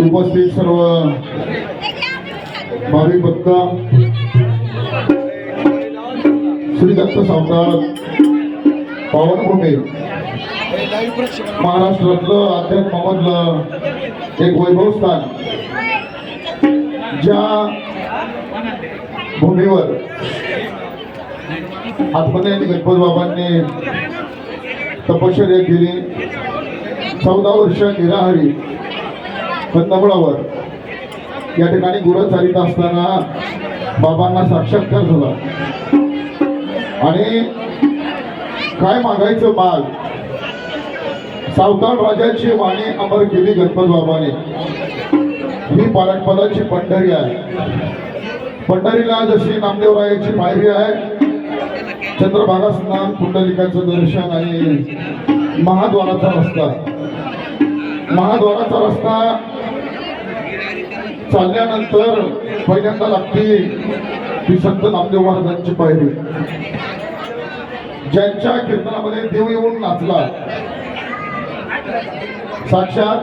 उपस्थित सर्व भाविक भक्त श्री दत्त सावकार पावनभूमी महाराष्ट्रातलं अध्यात्मामधलं एक वैभव स्थान, ज्या भूमीवर आत्मने आणि गणपत बाबांनी तपश्चर्या केली, 14 वर्ष निराहारी कंदमुळावर या ठिकाणी गुरु चालित असताना बाबांना साक्षात्कार झाला आणि काय मागायचं माग, सावताळ राजाची वाणी अमर केली गणपत बाबाने। ही पारणपदाची पंढरी आहे। पंढरीला जशी नामदेवरायाची पायरी आहे, चंद्रभागा स्नान, कुंडलिकाचं दर्शन आणि महाद्वाराचा रस्ता। महाद्वाराचा रस्ता चालल्यानंतर पहिल्यांदा लागते ती संत नामदेव महाराजांची पायरी, ज्यांच्या कीर्तनामध्ये देव येऊन नाचला। साक्षात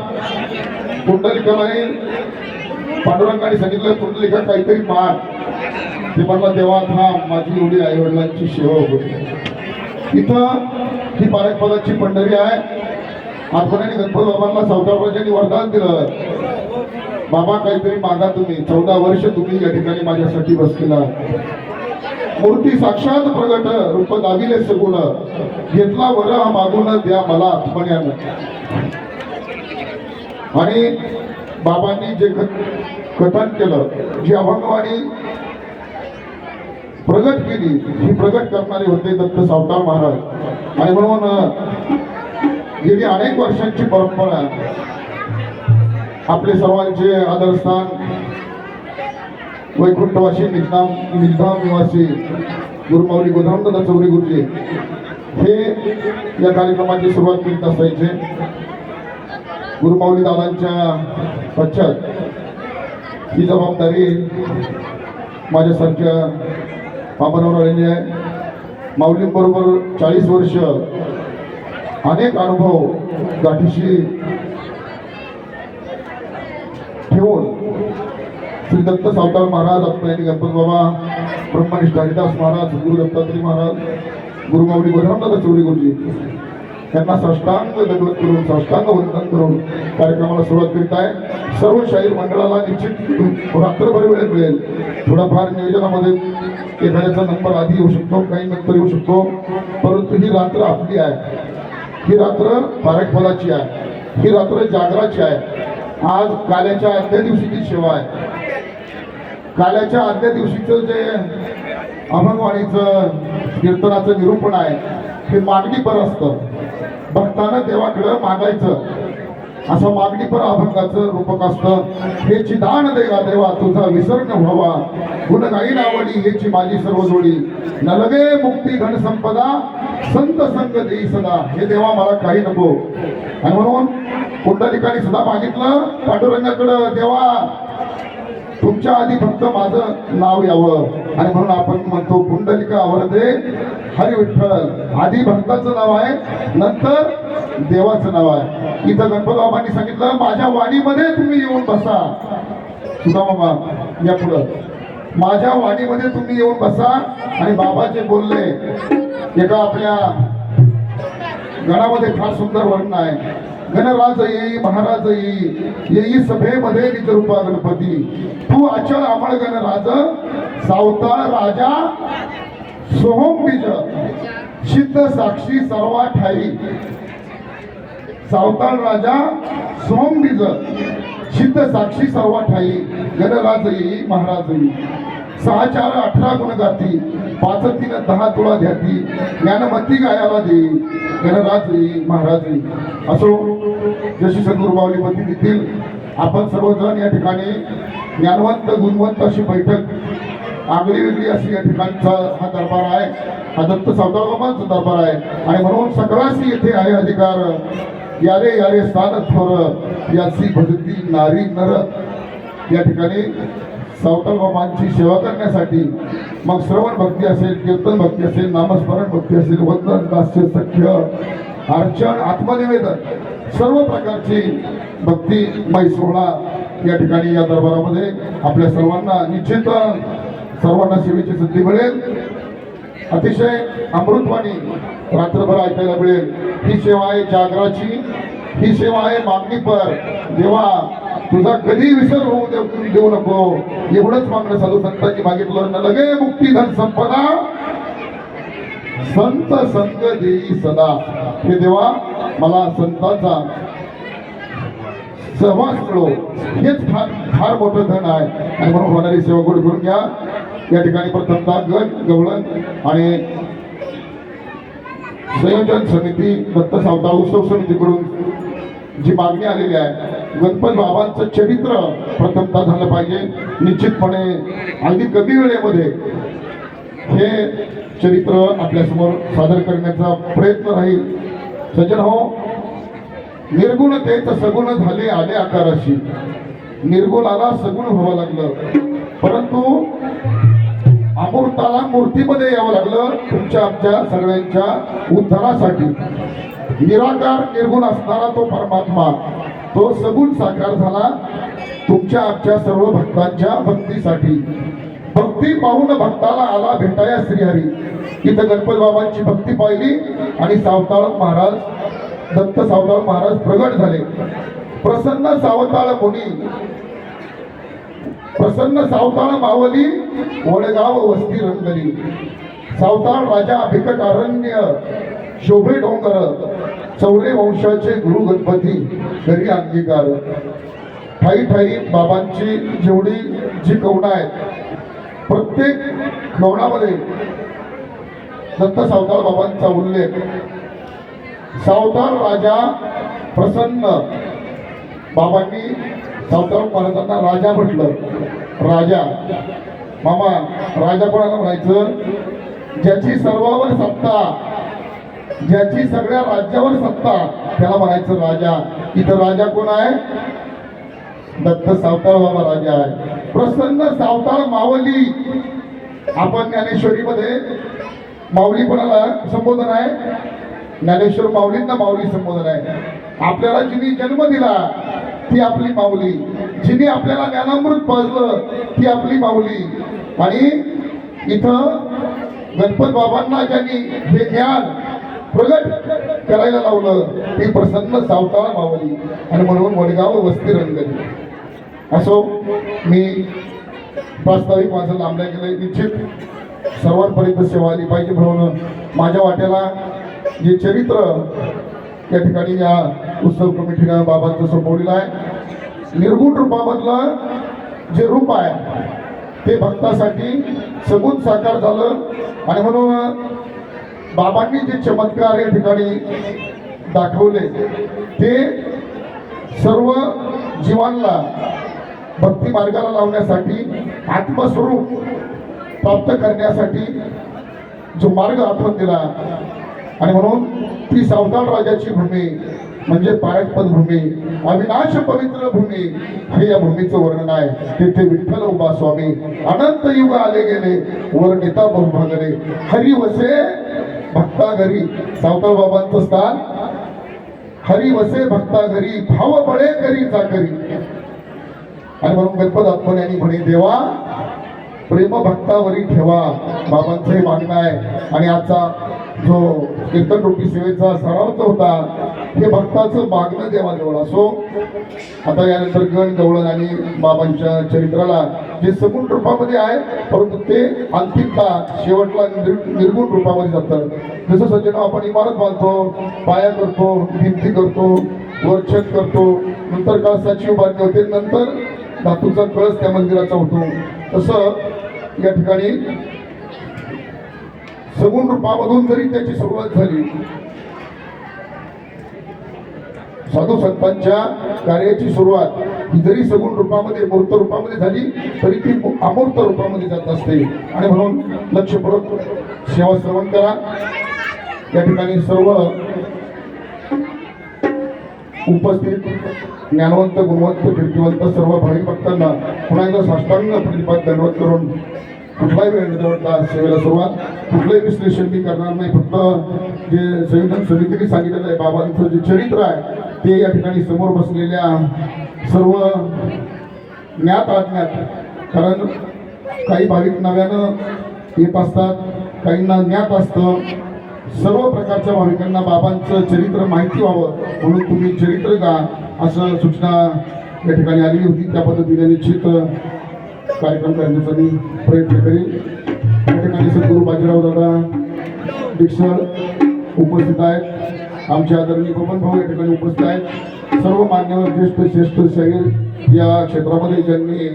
कुंडलिकाने पांडुरंगाने सांगितलं, कुंडलिका काहीतरी माग। ते म्हणला, देवा थांब, माझी एवढी आई वडिलांची सेवा होती। इथं ही पारणपदाची पंढरी आहे। आठवण्याने गणपत बाबांना सावताळ राजांनी वरदान दिलं, बाबा काहीतरी मागा तुम्ही। 14 वर्ष तुम्ही या ठिकाणी माझ्यासाठी बसलेला। मूर्ती साक्षात प्रगट, रूप दाविले सगुण, घेतला वर हा मागून द्या मला आत्मण्यानं। आणि बाबांनी जे कथन केलं, जी अभंगवाणी प्रगट केली, ही प्रगट करणारे होते दत्त सावताळ महाराज। आणि म्हणून गेली अनेक वर्षांची परंपरा, आपले सर्वांचे आदरस्थान वैकुंठवासी निजधाम निवासी गुरुमाऊली गोधामदादा चौरे गुरुजी हे या कार्यक्रमाची सुरुवात करीत असायचे। गुरुमाऊली दादांच्या पश्चात ही जबाबदारी माझ्यासारख्या बाबांवर आलेली आहे। माऊलींबरोबर 40 वर्ष अनेक अनुभव गाठीशी ठेवून श्री दत्त सावताळ महाराज, आत्मयानी गणपत बाबा, ब्रह्मनिष्ठ हरिदास महाराज, गुरु दत्तात्रय महाराज, गुरुमाऊली गोधामदादा चौरे गुरुजी यांना साष्टांग दंडवत करून, साष्टांग वंदन करून कार्यक्रमाला सुरुवात करीत आहे। सर्व शाहीर मंडळाला निश्चित रात्रभर वेळ मिळेल। थोडाफार नियोजनामध्ये एखाद्याचा नंबर आधी येऊ शकतो, काही नंतर येऊ शकतो, परंतु ही रात्र आपली आहे। ही रात्र पारणपदाची आहे, ही रात्र जागराची आहे। आज काल्याच्या आदल्या दिवशीची सेवा आहे। काल्याच्या आदल्या दिवशीचं जे अभंगवाणीचं कीर्तनाचं निरूपण आहे, हे मागणीपर असतं। भक्तानं देवाकडं मागायचं, असं मागणीपर अभंगाचं रूपक असतं। हे चिदान देवा देवा तुझा विसर न व्हावा, गुण गाईन आवडी हेची माझी सर्व जोडी, न लगे मुक्ती धन संपदा, संत संग देई सदा। हे देवा मला काही नको। आणि म्हणून कुंडलिकाने सुद्धा मागितलं पांडुरंगाकडं, देवा तुमच्या आधी फक्त माझं नाव यावं। आणि म्हणून आपण म्हणतो कुंडलिका वरदे हरी विठ्ठल, आधी भक्ताचं नाव आहे, नंतर देवाचं नाव आहे। इथं गणपत बाबांनी सांगितलं, माझ्या वाणीमध्ये तुम्ही येऊन बसा। सुद्धा बाबा या पुढं, माझ्या वाणीमध्ये तुम्ही येऊन बसा। आणि बाबाचे बोलले, एका आपल्या गणामध्ये फार सुंदर वर्णन आहे, गणराज येई महाराज येई सभेमध्ये निज रूपा गणपती, तू अचल अमळ गणराज, सावताळ राजा सोहम बीज, सिद्ध साक्षी सर्वा ठाई। सावताळ राजा सोहम बीज, सिद्ध साक्षी सर्वा ठाई, गणराज येई महाराज येई। 6 4 18 गुण गाती, 5 3 10 तुळा ध्याती, ज्ञानमती गायाला देई, गणराज येई महाराज येई। असो जशी सद्गुरु माऊली मती देतील, आपण सर्वजण या ठिकाणी ज्ञानवंत गुणवंत अशी बैठक आगळी वेगळी अशी या ठिकाणचा हा दरबार आहे, हा दत्त सावताळ बाबांचा दरबार आहे। आणि म्हणून सकळाशी येथे आहे अधिकार, यारे यारे स्थान थोर, यासी भजती नारी नर। या ठिकाणी सावताळ बाबांची सेवा करण्यासाठी मग श्रवण भक्ती असेल, कीर्तन भक्ती असेल, नामस्मरण भक्ती असेल, वंदन दास्य सख्य अर्चन आत्मनिवेदन सर्व प्रकारची भक्तिमय सोहळा या ठिकाणी या दरबारामध्ये आपल्या सर्वांना निश्चित सर्वांना सेवेची संधी मिळेल. अतिशय अमृतवाणी रात्रभर ऐकायला मिळेल. ही सेवा आहे जागराची, ही सेवा आहे मागणी पर. देवा तुझा कधी विसर होऊ देऊ नको एवढंच मागणं साधू संतांनी मागितलं. न लगे मुक्ती धन संपदा संत संग देई सदा. हे देवा मला संतांचा सहवास मिळो हेच फार फार मोठं धन आहे. आणि म्हणून होणारी सेवा गोड करून घ्या. या ठिकाणी प्रथमतः गण गवळण आणि संयोजन समिती दत्त सावता उत्सव समितीकडून जी मागणी आलेली आहे, गणपत बाबांचं चरित्र प्रथमतः झालं पाहिजे. निश्चितपणे अगदी कमी वेळेमध्ये हे चरित्र आपल्यासमोर सादर करण्याचा प्रयत्न राहील. सज्जन हो, निर्गुणतेच सगुण झाले आले आकाराशी. निर्गुणाला सगुण व्हावं लागलं, परंतु अमूर्ताला मूर्तीमध्ये यावं लागलं तुमच्या आमच्या सगळ्यांच्या उद्धारासाठी. निराकार निर्गुण असणारा तो परमात्मा तो सगुण साकार झाला तुमच्या आमच्या सर्व भक्तांच्या भक्तीसाठी. भक्ती पाहून भक्ताला आला भेटाया श्रीहरी. इथं गणपत बाबांची भक्ती पाहिली आणि सावताळ महाराज दत्त सावताळ महाराज प्रगट झाले. प्रसन्न सावताळ मुनी, प्रसन्न सावताळ मावली, वडगाव वस्ती रंगली. सावताळ राजा भिकट अरण्य शोभे डोंगर, चौरे वंशाचे गुरु गणपती घरी अंगीकार. ठाई ठाई बाबांची जेवढी जी कवणं आहेत प्रत्येक कवणामध्ये दत्त सावताळ बाबांचा उल्लेख. सावताळ राजा प्रसन्न, बाबांनी सावताळ महाराजांना राजा म्हटलं. राजा मामा, राजा कोणाला म्हणायचं? ज्याची सर्वावर सत्ता, ज्याची सगळ्या राज्यावर सत्ता त्याला म्हणायचं राजा. इथं राजा कोण आहे? दत्त सावताळ बाबा राजा आहे. प्रसन्न सावताळ मावली. आपण ज्ञानेश्वरीमध्ये माऊली कोणाला संबोधन आहे? ज्ञानेश्वर माऊलींना माऊली संबोधन आहे. आपल्याला जिने जन्म दिला ती आपली माऊली, जिने आपल्याला ज्ञानामृत पाजलं ती आपली माऊली. आणि इथं गणपत बाबांना ज्यांनी हे ज्ञान प्रगट करायला लावलं ती प्रसन्न सावताळ माऊली. आणि म्हणून वडगाव वस्ती रंगली. असो, मी प्रास्ताविक माझं लांबल्या गेलं. निश्चित सर्वांपर्यंत सेवा आली पाहिजे म्हणून माझ्या वाट्याला जे चरित्र या ठिकाणी या उत्सव कमिटीनं बाबांचं सोपवलेलं आहे, निर्गुण रूपामधलं जे रूप आहे ते भक्तासाठी सगुण साकार झालं. आणि म्हणून बाबांनी जे चमत्कार या ठिकाणी दाखवले ते सर्व जीवांना भक्ती मार्गाला लावण्यासाठी, आत्मस्वरूप प्राप्त करण्यासाठी जो मार्ग आखून दिला. आणि म्हणून ती सावताळ राजाची भूमी म्हणजे पारसपद भूमी, अविनाश पवित्र भूमी हे या भूमीचं वर्णन आहे. तिथे विठ्ठल उभा स्वामी अनंत युग आले गेले, वर नेता बहुभागले. हरी वसे भक्ता घरी, सावताळ बाबांचं स्थान हरी वसे भक्ता घरी, भाव बळे करी चाकरी. आणि म्हणून गणपत आत्मने यांनी म्हणे, देवा प्रेम भक्तावरी ठेवा. बाबांचं हे मागणं आहे. आणि आजचा जो कीर्तन रूपी सेवेचा सरावच होता हे भक्ताचं मागणं देवाजवळ. असो, आता यानंतर गण गवळण आणि बाबांच्या चरित्राला जे सगुण रूपामध्ये आहे परंतु ते अंतिमता शेवटला निर्गुण रूपामध्ये जातं. जसं सज्जन आपण इमारत बांधतो, पाया करतो, भिंती करतो, वर छत करतो, नंतर कळसाची उभारणी होते, नंतर धातूचा कळस त्या मंदिराचा होतो. तसं या ठिकाणी सगुण रूपामधून जरी त्याची सुरुवात झाली, साधू संतांच्या कार्याची सुरुवात ही जरी सगुण रूपामध्ये मूर्त रूपामध्ये झाली तरी ती अमूर्त रूपामध्ये जात असते. आणि म्हणून लक्षपूर्वक सेवा श्रवण करा. या ठिकाणी सर्व उपस्थित ज्ञानवंत, गुणवंत, कीर्तिवंत सर्व भाविक भक्तांना पुन्हा एकदा साष्टांग प्रतिपाद दंडवत करून कुठलाही वेळ न देता सेवेला सुरुवात. कुठलंही विश्लेषण मी करणार नाही. फक्त जे संविधान समितीने सांगितलेलं आहे बाबांचं जे चरित्र आहे ते या ठिकाणी समोर बसलेल्या सर्व ज्ञात अज्ञात, कारण काही भाविक नव्यानं येत असतात, काहींना ज्ञात असतं. सर्व प्रकारच्या भाविकांना बाबांचं चरित्र माहिती व्हावं म्हणून तुम्ही चरित्र गा असं सूचना या ठिकाणी आलेली होती. त्या पद्धतीने निश्चित कार्यक्रम करण्याचा मी प्रयत्न करेन. या ठिकाणी सद्गुरू बाजीराव दादा दीक्षक उपस्थित आहेत. आमचे आदरणीय बबन भाऊ या ठिकाणी उपस्थित आहेत. सर्व मान्यवर ज्येष्ठ श्रेष्ठ शाहीर या क्षेत्रामध्ये ज्यांनी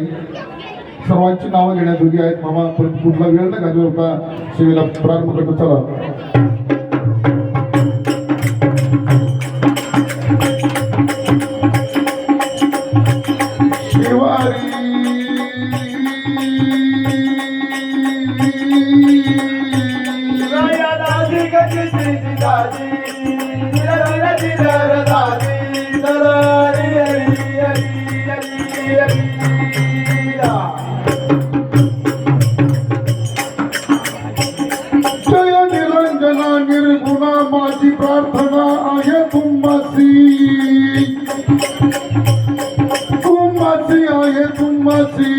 सर्वांची नावं घेण्यात आली आहेत. मामा पण कुठला वेळ न घालवता सेवेला प्रारंभ करतो. चला. जय निरंजना निर्गुणा माझी प्रार्थना आहे तुम्हासी, तुम्हासी आहे तुम्हासी.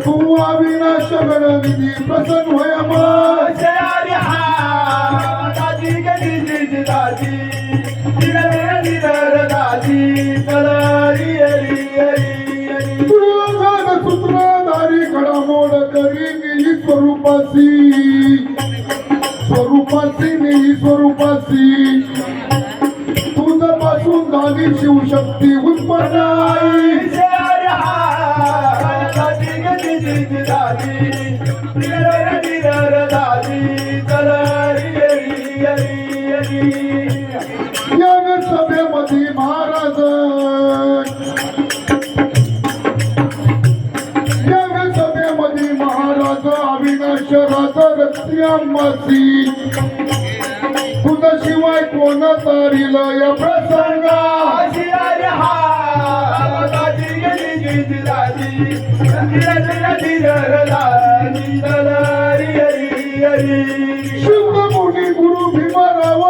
तू अविनाश गणनिधी प्रसन्न होय सूत्रधारी घडामोड करी मी स्वरूपासी, स्वरूपासी मी स्वरूपासी. तुझ पासून झाली शिवशक्ती उत्पन्न ज्ञान सभेमध्ये महाराज, ज्ञान सभेमध्ये महाराज अविनाश राजा रक्ष्यामासी. तुझ्याशिवाय कोण तारील या प्रसंगा शुद्ध मुनी गुरु भीमराव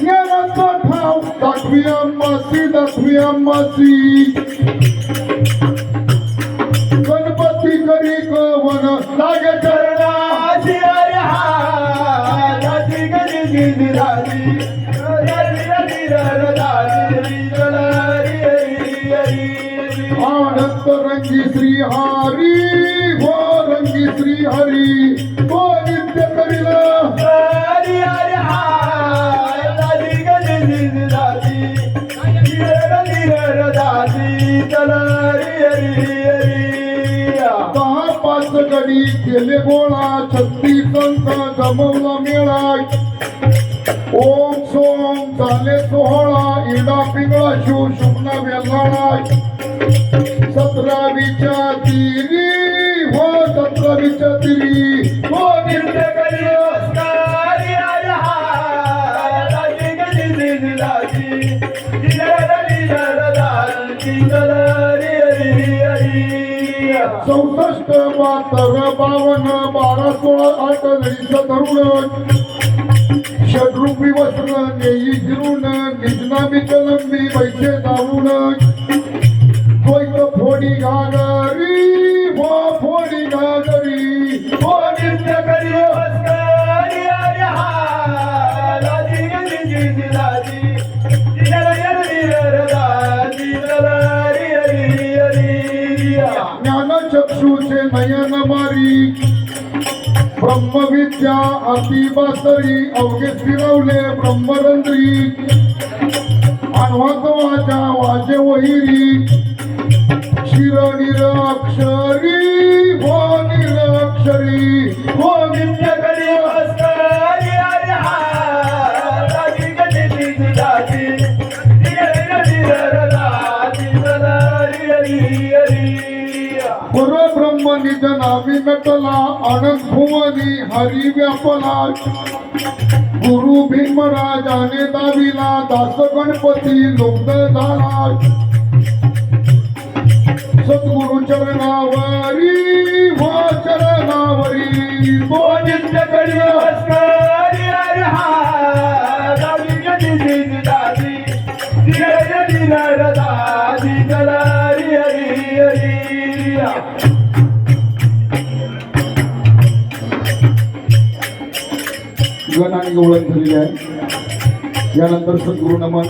ज्ञानाचा ठाव दाखवी आम्हासी, दाखवी आम्हासी. गणपती करी कवन लागे चरणा आनंद रंगी श्री हरी हो, रंगी श्री हरी हो नित्य करीला दहा पाच गडी केले गोळा, 36 अंक जमवला मेळा. ओम सोम झाले सोहळा, इडा पिंगळा शिव शुभना वेल्हाळा. 17वीच्या तिरी हो, 17वीच्या तिरी हो नित्य करी चौसष्ट 72 52 12 16 8 लढीचं धरून षडरूपी वस्त्र नेई गिरून निजनामी कलंबी पैसे दावून द्वैत फोडी घागरी हो, फोडी घागरी हो नित्य करी ज्ञानचक्षुचे नयन मारी ब्रह्मविद्या अतिबासरी अवघे फिरवले ब्रह्मरंध्री. अनवाचा वाजे वहिरी शिर निरक्षरी हो, निरक्षरी हो नित्य करी परब्रह्म निज नावी नटला अनंत भुवनी हरी व्यापला. गुरु भीमराजाने दाविला दास गणपती लुब्ध झाला. सद्गुरु चरणावरी व चरणावरी नित्य करी नमस्कारी हरी हा दादी कधी दिदी दादी दिदी दादी चलारी हरी हरी गणाने ओळख झालेली आहे. यानंतर सद्गुरु नमन.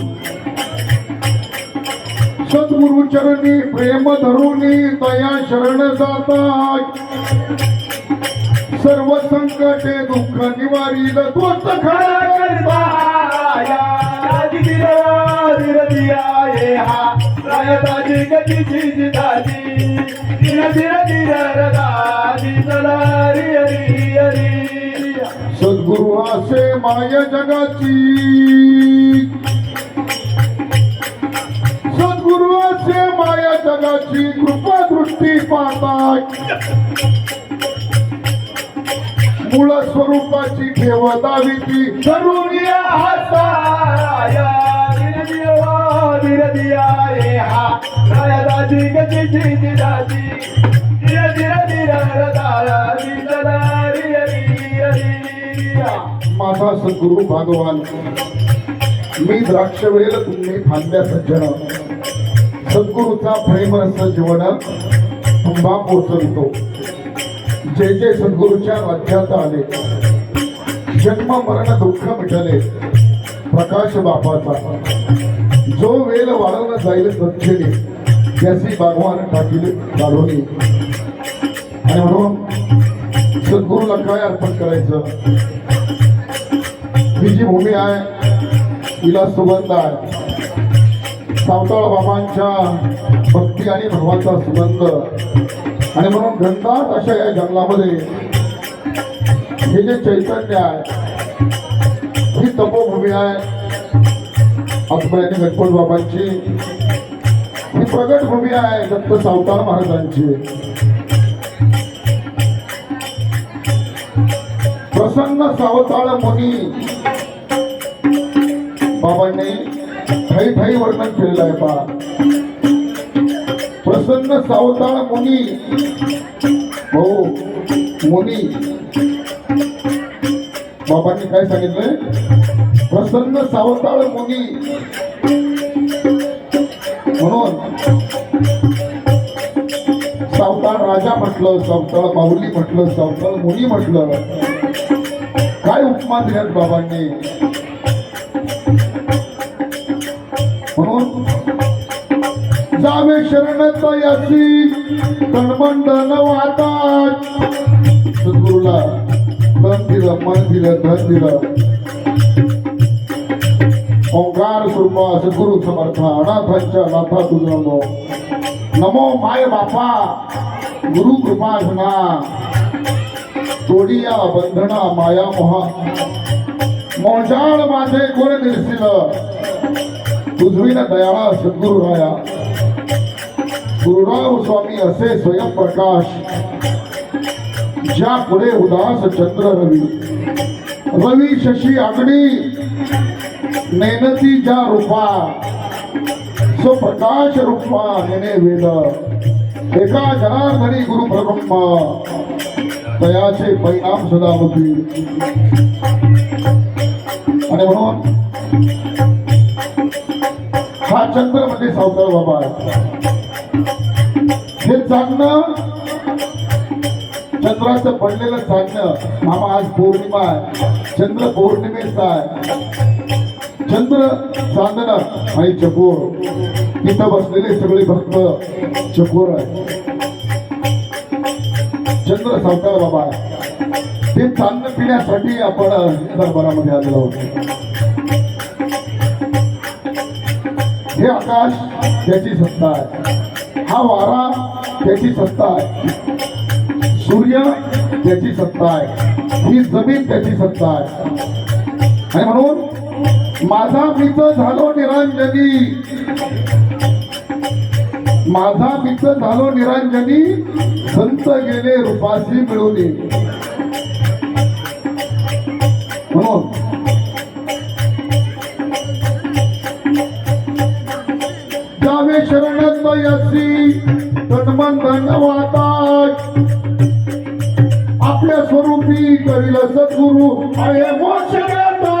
सद्गुरु चरणी प्रेम धरुणी दया शरण जाता सर्व संकटे दुःख निवारील तोच खरा करता या दादी दिदी आये हा दादी कधी दिदी दादी दिदी दादी चलारी हरी हरी सद्गुरु असे माय जगाची सद्गुरु असे माया जगाची कृपा दृष्टी पाहतात मूळ स्वरूपाची ठेव दाविती धरून या हाताया दिदी आये हा दादी कधी दिदी दादी दिदी दादी चलारी हरी हरी माझा सद्गुरु भगवान मी द्राक्षवेल तुम्ही फांद्या सज्जन सद्गुरूचा प्रेमरस जीवन तुम्हा पोचवितो जे जे सद्गुरूच्या राज्यात आले जन्म मरण दुःख मिटले प्रकाश बापाचा जो वेल वाढवला जाईल दक्षिणे त्याची भगवान टाकील काढून आणि म्हणून सद्गुरूला काय अर्पण करायचं ही जी भूमी आहे तिला सुगंध आहे सावताळ बाबांच्या भक्ती आणि भगवानचा सुगंध आणि म्हणून घनदाट अशा या जंगलामध्ये हे जे चैतन्य आहे ही तपोभूमी आहे आत्मयानी गणपत बाबांची ही प्रगट भूमी आहे दत्त सावताळ महाराजांची प्रसन्न सावताळ मुनी बाबांनी ठाई ठाई वर्णन केलेलं आहे पहा प्रसन्न सावताळ मुनी हो मुनी बाबांनी काय सांगितलंय प्रसन्न सावताळ मुनी म्हणून सावताळ राजा म्हटलं सावताळ माऊली म्हटलं सावताळ मुनी म्हटलं काय उपमा दिल्यात बाबांनी म्हणून जावे शरण तयासी तन्मंडन वातात सद्गुरूला तन दिलं मन दिलं धन दिलं ओंकार स्वरूपा सद्गुरु समर्थ अनाथांच्या नाथा तुझं नमो माय बापा गुरु कृपा घना तोडिया बंधना माया मोहा मोजाळ माझे गुण निर्सिल तुझविन दयाळा सद्गुरु राया गुरुराव स्वामी असे स्वयंप्रकाश ज्या पुढे उदास चंद्र रवी रवी शशी आगडी नैनती ज्या रूपा स्वप्रकाश रूपा नेने वेद एका जनार्दनी गुरु ब्रह्म तयाचे परिणाम सदा होती आणि म्हणून हा चंद्र म्हणजे सावताळ बाबा आहे हे चांगलं चंद्राचं पडलेलं चांगलं मामा आज पौर्णिमा आहे चंद्र पौर्णिमेचा आहे चंद्र चांदणं आणि चकोर तिथं बसलेले सगळे भक्त चकोर आहे चंद्र सावताळ बाबा आहे ते चांदणं पिण्यासाठी आपण दरबारामध्ये आलेलो आहोत हे आकाश त्याची सत्ता आहे हा वारा त्याची सत्ता आहे सूर्य त्याची सत्ता आहे ही जमीन त्याची सत्ता आहे आणि म्हणून माझा मित्र झालो निरंजनी माझा मित्र झालो निरंजनी संत गेले रूपासी मिळून म्हणून जावे शरण तयासी तन्मन धन्यवाद आपल्या स्वरूपी करील सद्गुरु आहे मोक्ष देता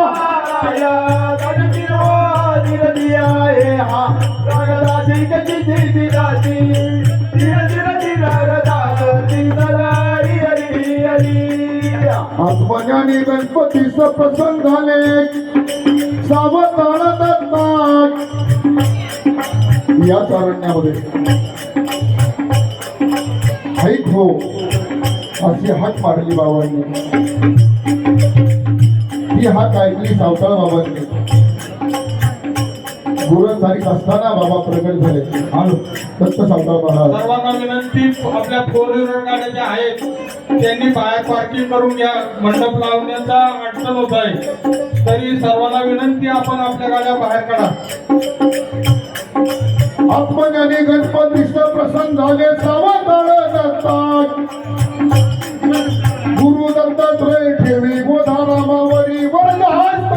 आत्मज्ञानी गणपतीच प्रसन्न झाले सावधान दत्तात या चारण्यामध्ये ऐक हो अशी हाक मारली बाबांनी ही हाक ऐकली सावताळ बाबांनी गुरुसारीत असताना बाबा प्रकट झाले आणि दत्त सावताळ महाराज सर्वांना विनंती आपल्या फोर व्हीलर गाड्या ज्या आहेत त्यांनी बाहेर पार्किंग करून घ्या मंडप लावण्याचा अडचण होत आहे तरी सर्वांना विनंती आपण आपल्या गाड्या बाहेर काढा आत्मज्ञानी गणपतीच प्रसन्न झाले सावताळ दत्तात गुरु दत्तात्रय ठेवी गोधारामावरी वरद हस्त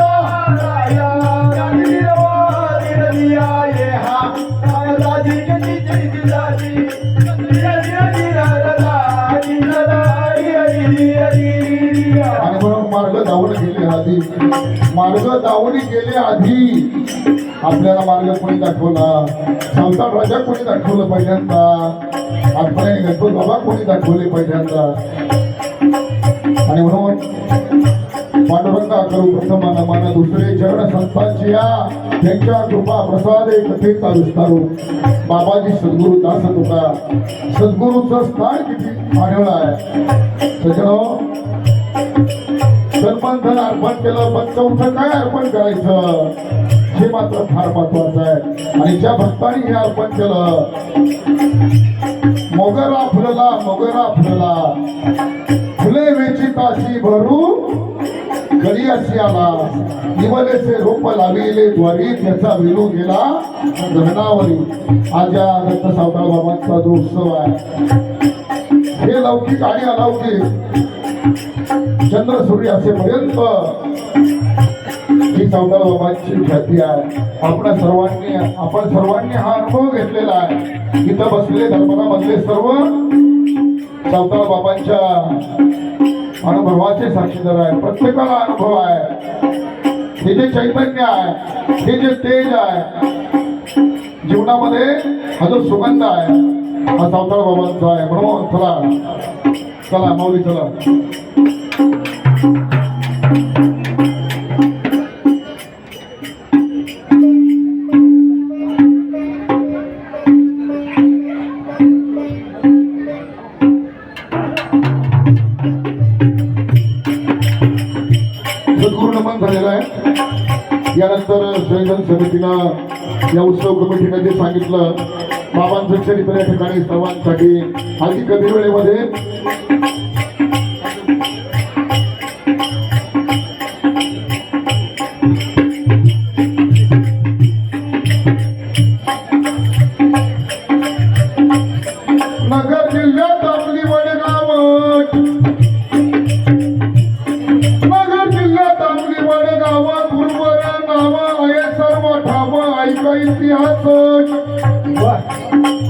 आणि म्हणून मार्ग धावून गेले आधी मार्ग धावून गेले आधी आपल्याला मार्ग कोणी दाखवला सावताळ राजा कोणी दाखवलं पहिल्यांदा आत्मज्ञानी गणपती बाबा कोणी दाखवले पहिल्यांदा आणि म्हणून पांडुरंगा करू प्रथम नमन दुसरे चरण संतांची या त्यांच्या कृपा प्रसाद कथेचा विस्तारू बाबाजी सद्गुरु दास तुका सद्गुरूचं स्थान किती आढळलं आहे सजनो धन अर्पण केलं पण चौथं काय अर्पण करायचं हे मात्र फार महत्वाचं आहे आणि ज्या भक्तांनी हे अर्पण केलं मोगरा फुलला फुले वेचिताशी भरू घरी अशी आला निवलेचे रोप लाविले द्वारी त्याचा विलू गेला धरणावरी आज या दत्त सावताळ बाबांचा जो उत्सव आहे हे लौकिक आणि अलौकिक चंद्र सूर्य असेपर्यंत ही सावताळ बाबांची ख्याती आहे आपण सर्वांनी हा अनुभव घेतलेला आहे इथं बसलेले धर्मनामधले सर्व सावताळ बाबांच्या अनुभवाचे साक्षीदार आहे प्रत्येकाला अनुभव आहे हे जे चैतन्य आहे हे जे तेज आहे जीवनामध्ये हा जो सुगंध आहे हा सावताळ बाबांचा आहे म्हणून चला माऊली चला नमन झालेला आहे यानंतर संयोजन समितीनं या उत्सव कमिटीनं जे सांगितलं बाबांचं चरित्र या ठिकाणी सर्वांसाठी अगदी कमी वेळेमध्ये नगर जिल्ह्यात आपली वडगाव इतिहास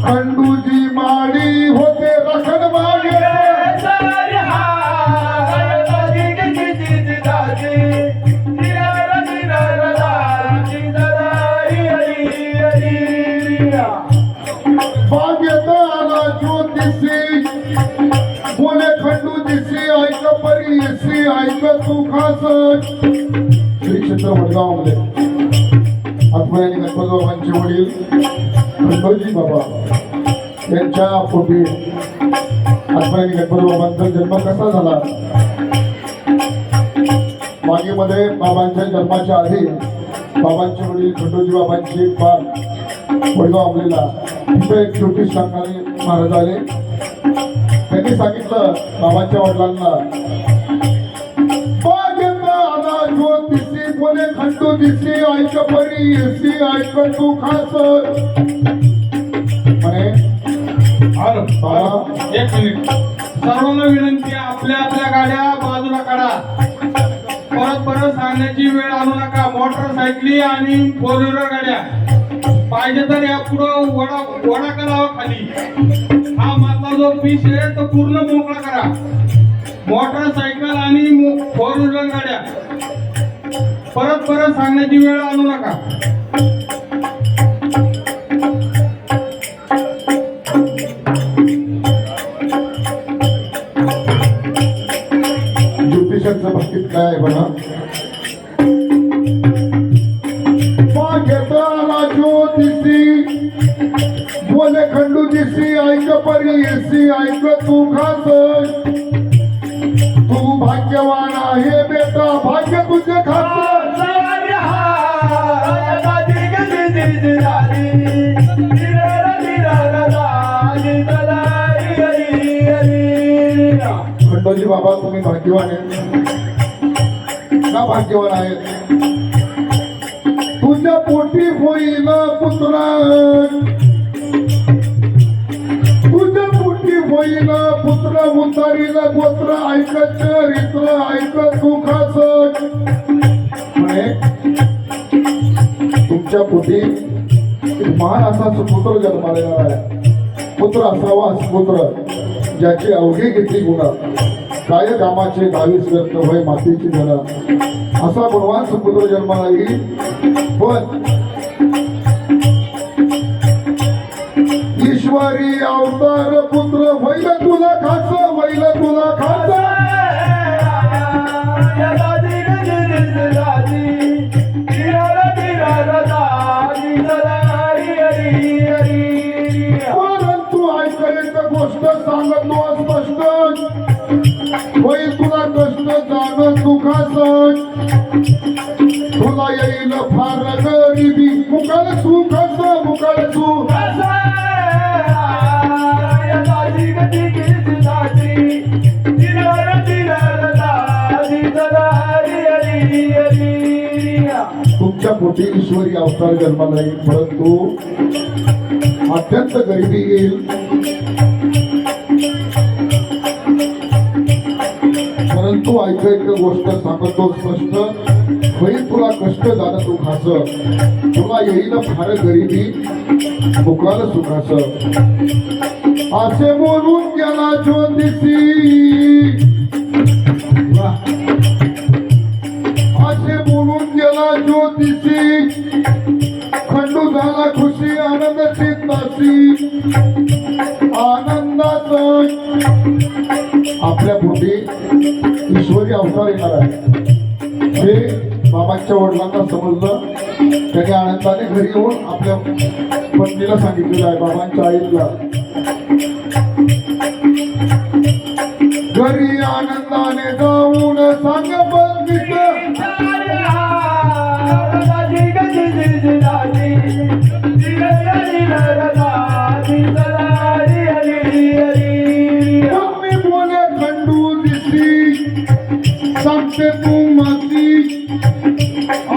खंडूजी माडी होते रखड मागे बागेत आला ज्योतिषी बोले खंडूजीशी ऐक परी येसी ऐक तू खास श्री क्षेत्र वडगाव मध्ये आत्मज्ञानी गणपती बाबांचे वडील खंडोजी बाबा यांच्या पोटी आत्मज्ञानी गणपती बाबांचा जन्म कसा झाला मागेमध्ये बाबांच्या जन्माच्या आधी बाबांचे वडील खंडोजी बाबांची एक बाग वडगाव अमलीला तिथे एक ज्योतिष सांगणारे महाराज आले त्यांनी सांगितलं बाबांच्या वडिलांना ज्योतिषी कोणे खंडू दिसी ऐक परी येसी ऐक तू खास म्हणे एक मिनिट सर्वांना विनंती आपल्या आपल्या गाड्या बाजूला काढा परत सांगण्याची वेळ आणू नका मोटरसायकली आणि फोर व्हीलर गाड्या पाहिजे तर या पुढं वडा करावा खाली. हा माझा जो पीस आहे तो पूर्ण मोकळा करा. मोटरसायकल आणि फोर व्हीलर गाड्या परत सांगण्याची वेळ आणू नका. ज्योतिषाचं बाबतीत काय आहे बघा. घेतला ज्योतिषी बोले खंडू दिसी ऐक परी येसी ऐक तू खास तू भाग्यवान आहे बेटा भाग्य तुझे खास. खंडोजी बाबा तुम्ही भाग्यवान आहे का भाग्यवान आहे. तुझ्या पोटी होईल पुत्र तुझ्या पोटी होईल पुत्र उतारील गोत्र ऐक चरित्र ऐक सुखाच. म्हणे तुमच्या पोटी एक महान असा सुपुत्र जन्माला येणार आहे. पुत्र असावा सुपुत्र ज्याची अवघी किती गुण काय कामाचे 22 व्यक्त होय मातीची जरा असा गुणवान सुपुत्र जन्माला येईल. पण ईश्वरी अवतार पुत्र होईल तुला खास होईल तुला खास. परंतु ऐकले गोष्ट सांगतो स्पष्ट होईल तुला कष्ट जाण दुखास. तुला येईल फार गरिबी मुकाल सुखास मुकाल सुख. तुमच्या पोटी ईश्वरी अवतार जन्माला येईल परंतु अत्यंत गरिबी येईल. परंतु ऐक गोष्ट सांगतो स्पष्ट होईल तुला कष्ट जाणं तू खास. तुला येईल फार गरिबी मुकाल सुखास. असे बोलून गेला ज्योतिषी असे बोलून गेला ज्योतिषी खंडू झाला खुशी आनंद चित्ताशी आनंदाचा. आपल्या पोटी ईश्वरी अवतार येणार आहे हे बाबांच्या वडिलांना समजलं. त्याने आनंदाने घरी येऊन आपल्या पत्नीला सांगितलेलं आहे बाबांच्या आईला. घरी आनंदाने जाऊन सांग बंदित मम्मी बोले खंडू दिसी सांगते तू मसी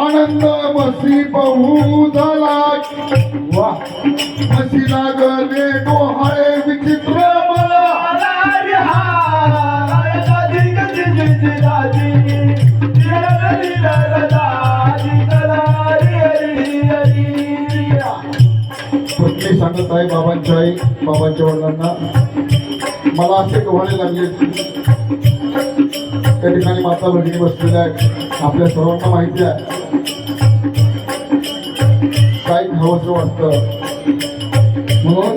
आनंद मसी बहु झाला. मसी लागले डोहाळे विचित्र मला. पत्नी सांगत आहे बाबांच्या आई बाबांच्या वडिलांना मला असे डोहाळे लागले. त्या ठिकाणी माता भगिनी बसलेल्या आहेत. आपल्या सर्वांना माहिती आहे काय खावंसं वाटतं म्हणून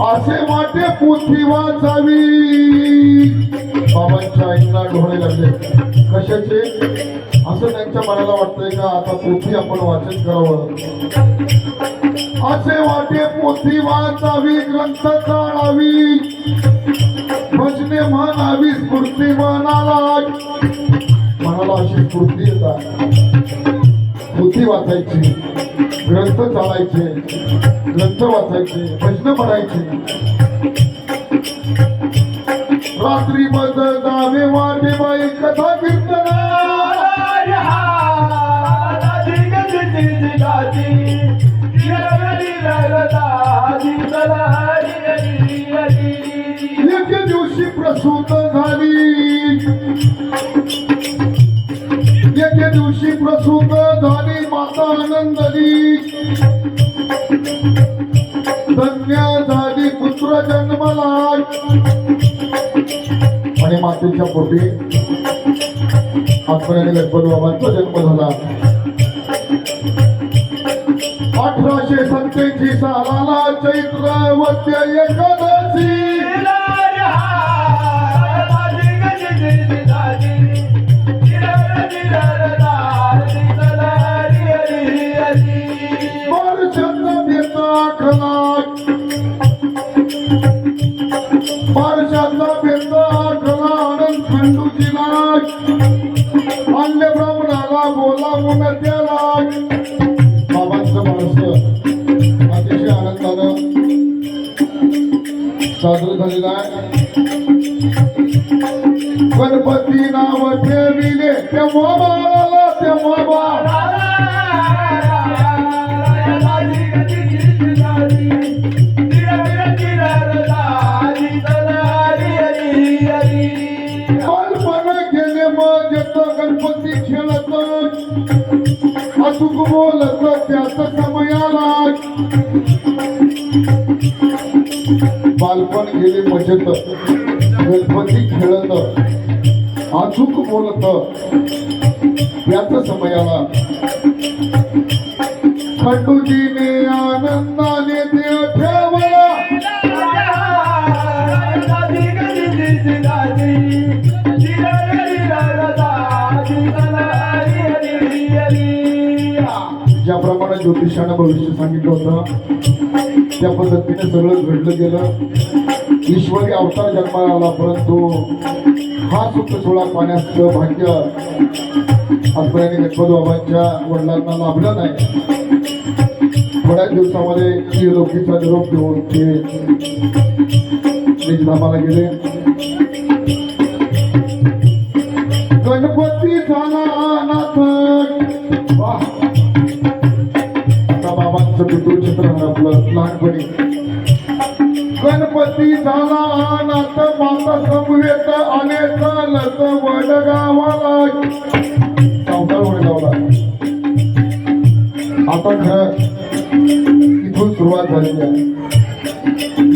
असे वाटे पोथी वाचावी. बाबांच्या आईंना डोळे लागले कशाचे असं त्यांच्या मनाला वाटतंय का आता पोथी आपण वाचन करावं. असे वाटे पोथी वाचावी ग्रंथ चाळावी भजने म्हणावी स्फूर्ती मनाला. मनाला अशी स्फूर्ती येतात. पोथी वाचायची ग्रंथ चालायचे ग्रंथ वाचायचे भजन म्हणायचे. रात्री बद जावे वाटे बाई कथा कीर्तन एके दिवशी प्रसूत झाली एके दिवशी प्रसूत झाली माता आनंदली धन्य झाली पुत्र जन्मला आणि मातेच्या पोटी आत्मयाने गणपती बाबांचा जन्म झाला 1887 सालाला चैत्र वद्य एकादशी बारशाचा बेता खला आनंद खंडूजीला अन्य ब्राह्मणाला बोलावून त्याला बाबांचं बारस अतिशय आनंदानं साजरं झालेलं आहे गणपती नाव ठेविले तेव्हा बाळाला तेव्हा बाळा गणपती खेळत अचूक बोलत त्याच समयाला बालपण गेले मजेत गणपती खेळत अचूक बोलत त्याच समयाला खंडूजीने आनंदाने देव ठेवला ज्याप्रमाणे ज्योतिषानं भविष्य सांगितलं होतं त्या पद्धतीने सगळं घडलं गेलं ईश्वरी अवतार जन्माला आला परंतु हा सुख सोहळा पाहण्याचं भाग्य आजपर्यंत गणपती बाबांच्या वडिलांना लाभलं नाही थोड्याच दिवसामध्ये लोकीचा निरोप घेऊन ते निजधामाला गेले गणपती झाला नाथ बाबांचं पितृचित्र आपलं लहानपणी गणपती झाला नाथ माता समवेत आले चालत वडगावाला सावकार वडगावला आता खरं इथून सुरुवात झालेली आहे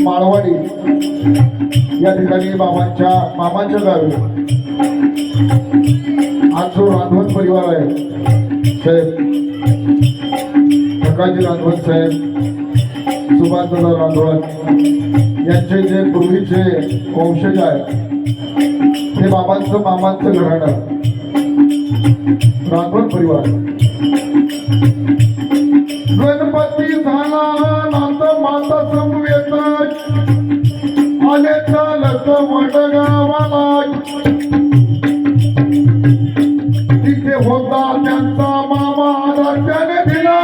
माळवाडी या ठिकाणी बाबांच्या मामाच्या गावी आज जो राधवन परिवार आहे साहेब प्रकाशजी राधवन साहेब सुभाषदादा राधवन यांचे जे पूर्वीचे वंशज आहेत हे बाबांचं मामांचं घराणं राधवन परिवार गणपती झाला नाथ माता समवेत आले चालत वडगावाला तिथे होता त्यांचा मामा त्याने दिला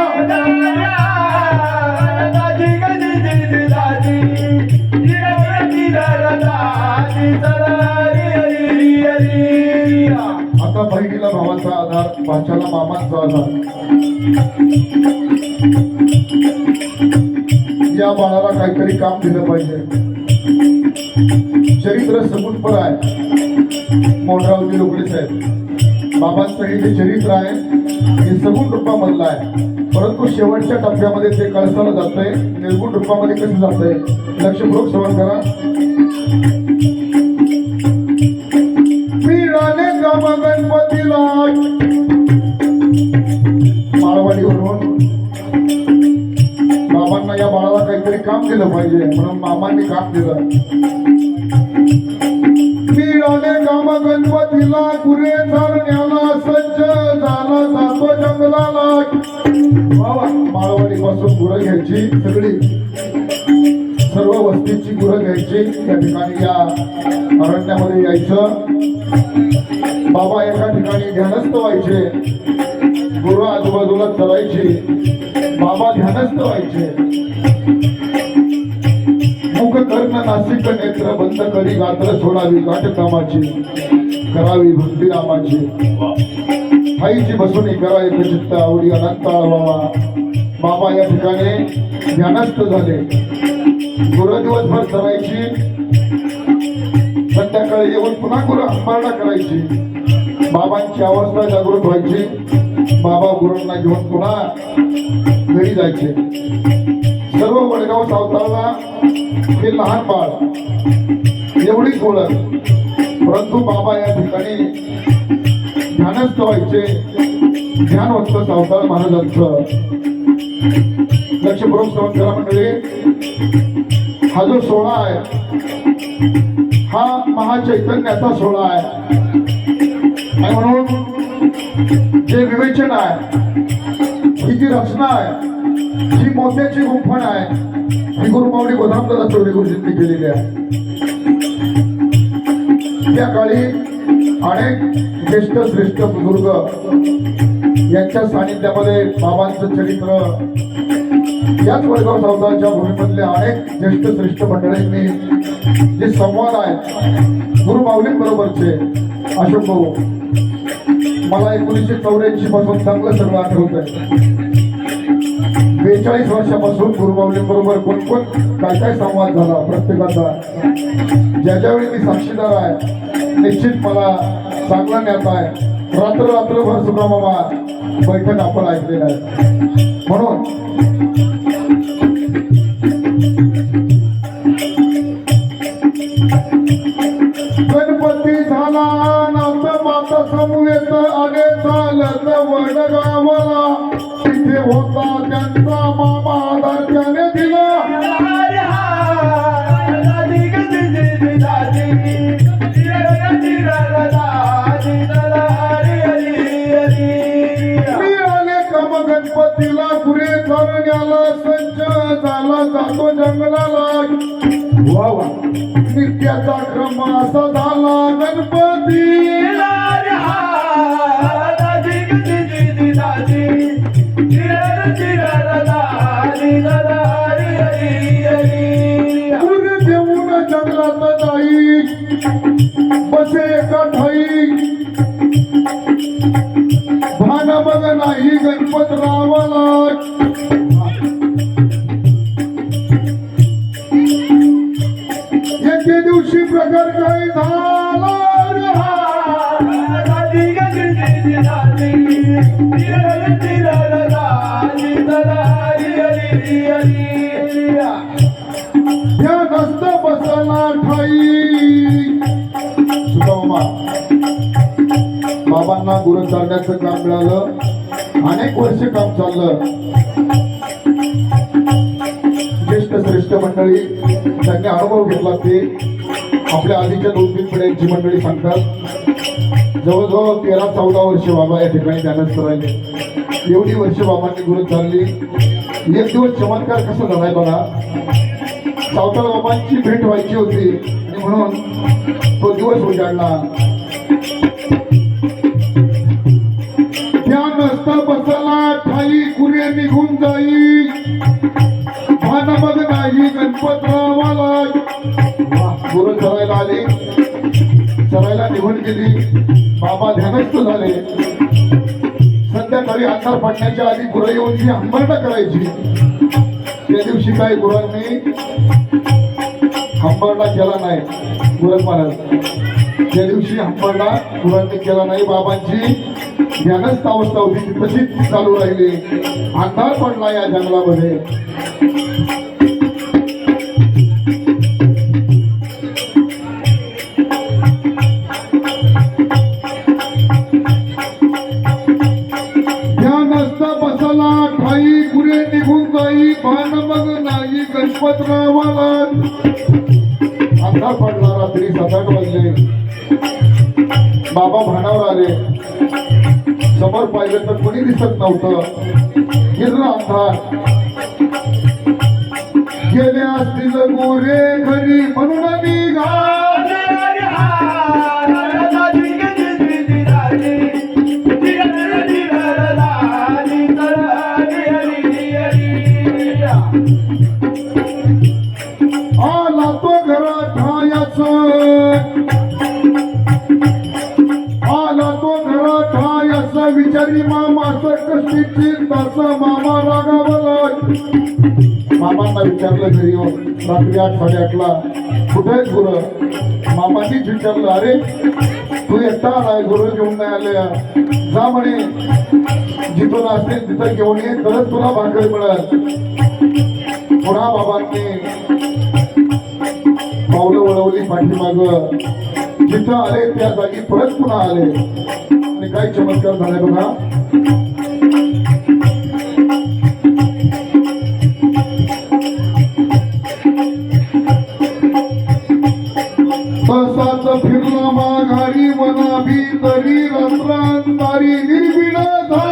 आता बहिणीला भावाचा आधार भाच्याला मामांचा आधार या बाळाला काहीतरी काम दिलं पाहिजे चरित्र सगुणपर आहे मोठरावजी लोकडे साहेब बाबांचं हे जे चरित्र आहे हे सगुण रूपामधलं आहे परंतु शेवटच्या टप्प्यामध्ये ते कळसाला जातंय निर्गुण रूपामध्ये कसं जातंय लक्षपूर्वक श्रवण करा मिळाले काम गणपतीला माळवाडीवरून बाबांना या बाळाला काहीतरी काम दिलं पाहिजे म्हणून मामांनी काम दिलं मिळाले काम गणपतीला गुरे चालण्याला सज्ज झाला जातो जंगलाला माळवाडी पासून गुरं घ्यायची सगळी सर्व वस्तीची गुरं घ्यायची त्या ठिकाणी या अरण्यामध्ये यायचं बाबा एका ठिकाणी ध्यानस्थ व्हायचे गुरु आजूबाजूला चलायची बाबा ध्यानस्थ व्हायचे मुख कर्ण नासिक नेत्र बंद करी गात्र सोडावी गाठ कामाची करावी भक्ती रामाची आईची बसवणी करा एक चित्त आवडी अनंत आळवावा बाबा या ठिकाणी ध्यानस्थ झाले गुरु दिवसभर चलायची संध्याकाळी येऊन पुन्हा गुरु अंबारडा करायची बाबांची अवस्था जागृत व्हायची बाबा गुरूंना घेऊन पुन्हा घरी जायचे. सर्व वडगाव सावताळला हे लहान बाळ एवढीच ओळख, परंतु बाबा या ठिकाणी ध्यानस्थ व्हायचे. ध्यानवंत सावताळ महाराजांचं लक्षपूर्वक श्रवण करा मंडळी. हा जो सोहळा आहे हा महाचैतन्याचा सोहळा आहे आणि म्हणून जे विवेचन आहे, ही जी रचना आहे, जी मोत्याची गुंफण आहे, ही गुरुमाऊली बदामदादा चौरे गुरुजींनी केलेली आहे. त्या काळी अनेक ज्येष्ठ श्रेष्ठ बुजुर्ग यांच्या सानिध्यामध्ये बाबांचं चरित्र याच वडगाव सावताळच्या भूमीमधले अनेक ज्येष्ठ श्रेष्ठ मंडळींनी जे संवाद आहेत गुरुमाऊलींबरोबरचे. अशोक भाऊ, मला 1984 पासून चांगलं सगळं आठवत आहे. 42 वर्षापासून गुरुमाऊलींबरोबर कोण कोण काय काय संवाद झाला प्रत्येकाचा, ज्याच्यावेळी मी साक्षीदार आहे, निश्चित मला चांगला ज्ञात आहे. रात्रभर सुब्रमामा बैठक आपण ऐकलेला आहे. म्हणून गणपती झाला नाथ माता समवेत आले चालत वडगावाला, तिथे होता त्यांचा मामा आधार दिला. मिळाले कम गणपतीला पुरे करण्याला, संच झाला जातो जंगलाला. वा वा, नित्याचा क्रम असा झाला गणपती. पुरे देऊन जंगलात जाई, बसे एका ठाई, भान बघ नाही गणपतरावाला. एके दिवशी प्रकार काही झाला त्या नसत बसला ठाई. सुदामा, बाबांना गुरु चालण्याचं काम मिळालं. अनेक वर्ष काम चाललं. ज्येष्ठ श्रेष्ठ मंडळी त्यांनी अनुभव घेतला. ते आपल्या आधीच्या 2-3 पिढ्यांची मंडळी सांगतात जवळजवळ 13-14 वर्ष बाबा या ठिकाणी ध्यानस्थ राहिले. एवढी वर्ष बाबांनी गुरु चालली. एक दिवस चमत्कार कसा झालाय बघा. सावताळ बाबांची भेट व्हायची होती आणि म्हणून तो दिवस उजाडला. त्या नसता बसला ठाई, कुरे निघून जाई, भान बघ नाही गणपतरावाला. गुरु चरायला आले, चरायला निघून गेली. बाबा ध्यानस्थ झाले. संध्याकाळी अंधार पडण्याच्या आधी गुरु येऊन जी हंबरडा करायची. त्या दिवशी काही गुरांनी हंबरडा केला नाही. गुरु महाराज त्या दिवशी हंबरडा गुरांनी केला नाही. बाबांची ध्यानस्थ अवस्था होती ती तशीच चालू राहिली. अंधार पडला या जंगलामध्ये. ध्यानस्थ बसला ठाई, गुरे निघून जाई, भान बघ नाही गणपतरावाला. अंधार पडला. रात्री 7-8 वाजले. बाबा भानावर आले. समोर पाहिलं तर कोणी दिसत नव्हतं. गिरला अंधार. गेले असतील गोरे घरी म्हणून निघाले. आला तो घरात ठायाचं, आला तो घरात ठायाचं, विचारी मामाचं कष्टीची तास मामा मामा रागावला. मामांना विचारलं घरी येऊन रात्री 8-8:30ला कुठे आहेत गुरु. मामांनीच विचारलं अरे तू एकटा आलाय गुरु घेऊन नाही आले. जा म्हणे जिथून असेल तिथं घेऊन ये तरच तुला भाकरी मिळेल. पुन्हा बाबांनी पावलं वळवली पाठीमाग. जिथं आले त्या जागी परत पुन्हा आले आणि काय चमत्कार झाले बघा. तसाच फिरला माघारी मना भीतरी रात्रांतारी निर्बिड झाला.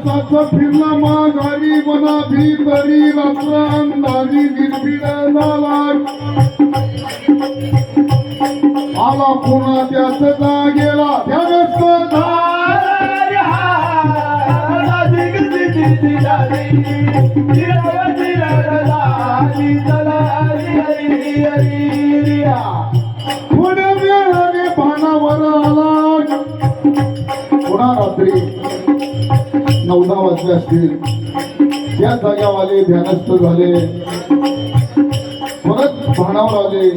तसाच फिरला माघारी मना भीतरी रात्रांतारी निर्बिड झाला. आला पुन्हा त्याच जागेला ध्यानस्थ झाला. थोड्या वेळाने पानावर आला. पुन्हा रात्री 9-10 वाजले असतील. त्या जाग्यावाले ध्यानस्थ झाले. परत भानावर आले.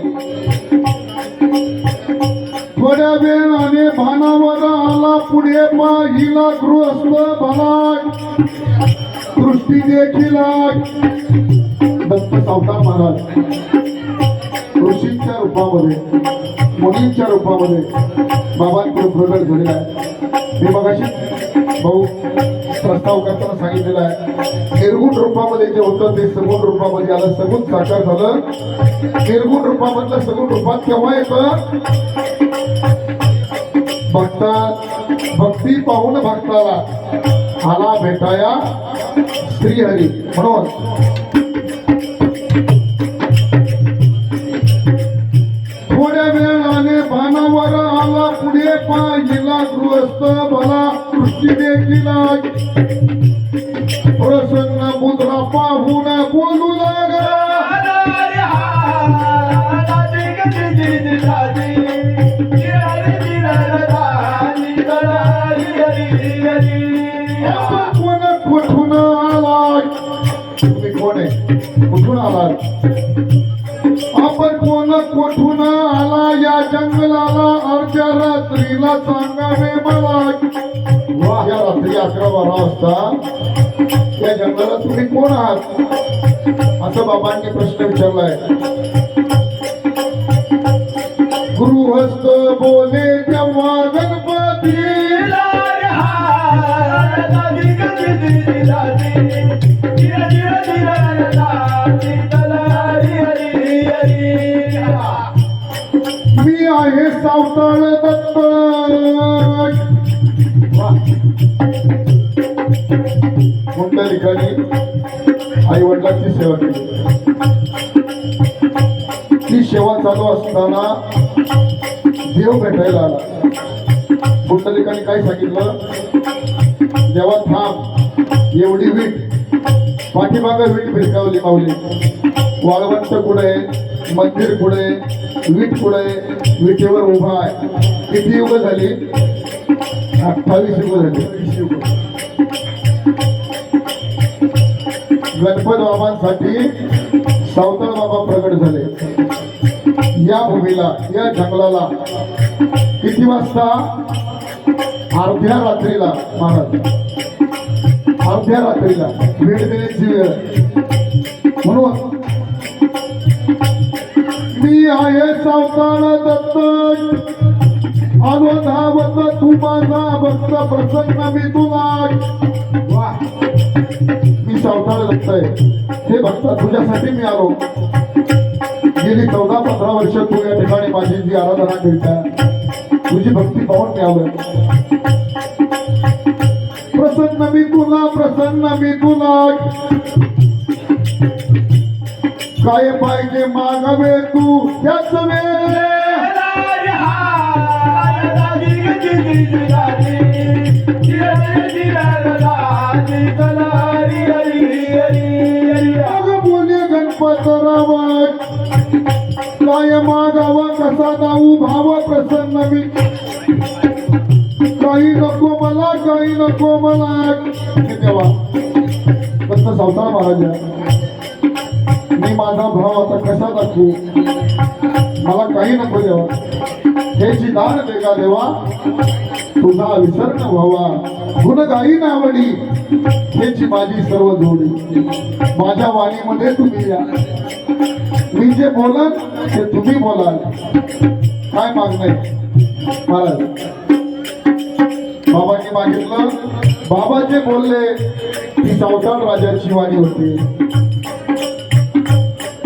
थोड्या वेळाने भानावर आला. पुढे पाहिला गृहस्थ भला. दृष्टी देखील दत्त सावकार महाराज ऋषींच्या रूपामध्ये मुनींच्या रूपामध्ये बाबांकडून प्रगट झालेला आहे. मी मगाशी भाऊ प्रस्ताव करताना सांगितलेला आहे निर्गुण रूपामध्ये जे होतं ते सगुण रूपामध्ये आलं. सगुण साकार झालं. निर्गुण रूपामधलं सगुण रूपात केव्हा येतं. भक्ती पाहून भक्ताला आला भेटाया श्रीहरी. म्हणून थोड्या वेळाने भानावर आला. पुढे पाहिला गृहस्थ भला. दृष्टी देखील प्रसन्न मुद्रा पाहून बोलू लागला. कुठून आला. तुम्ही कोण आहे. कुठून आला. आपण कोण कुठून आला. या जंगलाला अर्ध्या रात्रीला सांगावे मला. या रात्री 11-12 वाजता या जंगलात तुम्ही कोण आहात असं बाबांनी प्रश्न विचारलाय. गृहस्थ बोले तेव्हा गणपती. मी आहे सावताळ दत्त. कोणत्या ठिकाणी आई वडिलांची सेवा केली. ती सेवा चालू असताना देव भेटायला आला. कुंडलिकाने काय सांगितलं. देवा थांब. एवढी वीट पाठीमागं वीट भिरकावली माऊली. वाळवंट पुढे मंदिर पुढे वीट पुढे विटेवर उभा आहे. किती युग झाली. 28 युग झाली. गणपत बाबांसाठी सावताळ बाबा प्रगट झाले. या भूमीला या जंगलाला किती वाजता. अर्ध्या रात्रीला महाराज. अर्ध्या रात्रीला भेट देण्याची वेळ. म्हणून मी आहे सावताळ दत्त. आलो धावत तू माझा भक्त प्रसन्न मी तुला. मी सावताळ दत्त आहे. हे भक्त तुझ्यासाठी मी आलो. गेली 14-15 वर्ष तू या ठिकाणी माझी जी आराधना करता तुझी भक्ती पाहून मी आलोय. प्रसन्न मी तुला. प्रसन्न मी तुला. काय पाहिजे मागावे तू त्याच वेळ. बोले गणपत रावण. काय मागावा कसा दाऊ भाव प्रसन्न मी काही नको मला काही नको मला हे देवा फक्त सावताळ महाराजा मी माझा भाव आता कसा दाखवू मला काही नको देवा हे जी दान देगा देवा तुझा विसरण व्हावा गुण गाई नावडी हेची माझी सर्व जोडी माझ्या वाणीमध्ये तुम्ही या मी जे बोलाल ते तुम्ही बोलाल काय मागणं महाराज बाबांनी मागितलं बाबा जे बोलले ती सावताळ राजाची वाणी होती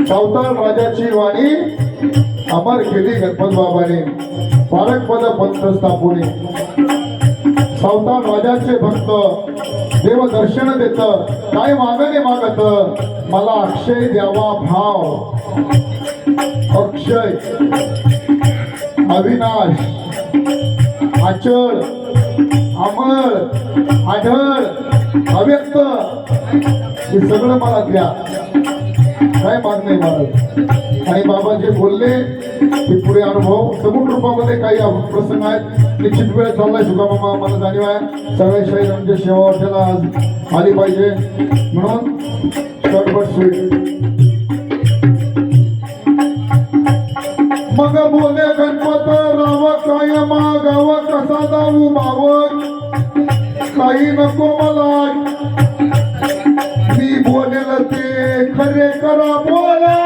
सावताळ राजाची वाणी अमर केली गणपत बाबाने पारकपद पंथ स्थापुने सावताळ राजाचे भक्त देव दर्शन देत काय मागणे मागत मला अक्षय द्यावा भाव अक्षय अविनाश अचळ अमर आढळ अव्यक्त हे सगळं मला द्या काय मागणे महाराज आणि बाबा जे बोलले ते पुढे अनुभव सगुण रूपामध्ये काही प्रसंग आहेत निश्चित वेळ चाललाय सुकामामा मला जाणीव आहे सगळ्या शाहीरांच्या सेवा त्याला आज आली पाहिजे म्हणून शॉर्टकट स्वीट मग बोले गणपत राव काय मागाव कसा दाऊ माव काही नको मला मी बोलेल ते खरे करा बोला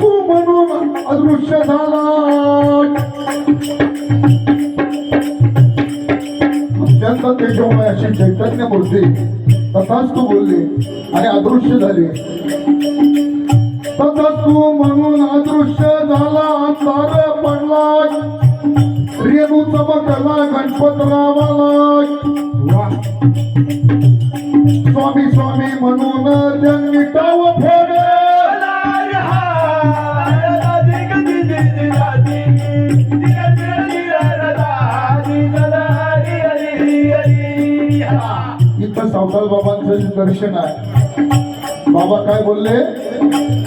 तू म्हणून अदृश्य झाला अत्यंत तेजोमय अशी चैतन्य मूर्ती तथाच तू बोलली आणि अदृश्य झाली तथाच तू म्हणून अदृश्य झाला अंधार पडला रेणू चमकला गणपतरावाला स्वामी स्वामी म्हणून त्यांनी टाव फोडे इथं सावताल बाबांचं जे दर्शन आहे बाबा काय बोलले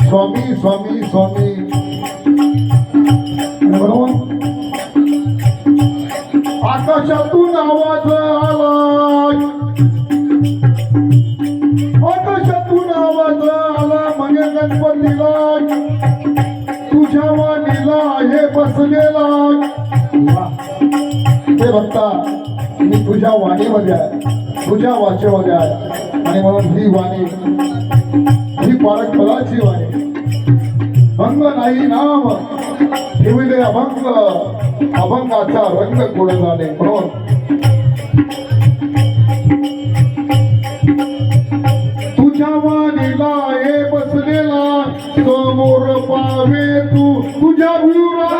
स्वामी स्वामी स्वामी म्हणून आकाशातून आवाज आला आकाशातून आवाज आला म्हणजे गणपतीला तुझ्या वाणीला हे बसलेला हे बघता मी तुझ्या वाणीमध्ये आहे तुझ्या वाचेमध्ये आहे आणि म्हणून ही वाणी ही पारक फलाची वाणी भंग नाही नाम ठेविले अभंग अभंगाचा रंग कोड झाले म्हणून तुझ्या वाणीला हे बसलेला समोर पावे तू तुझ्या गुरा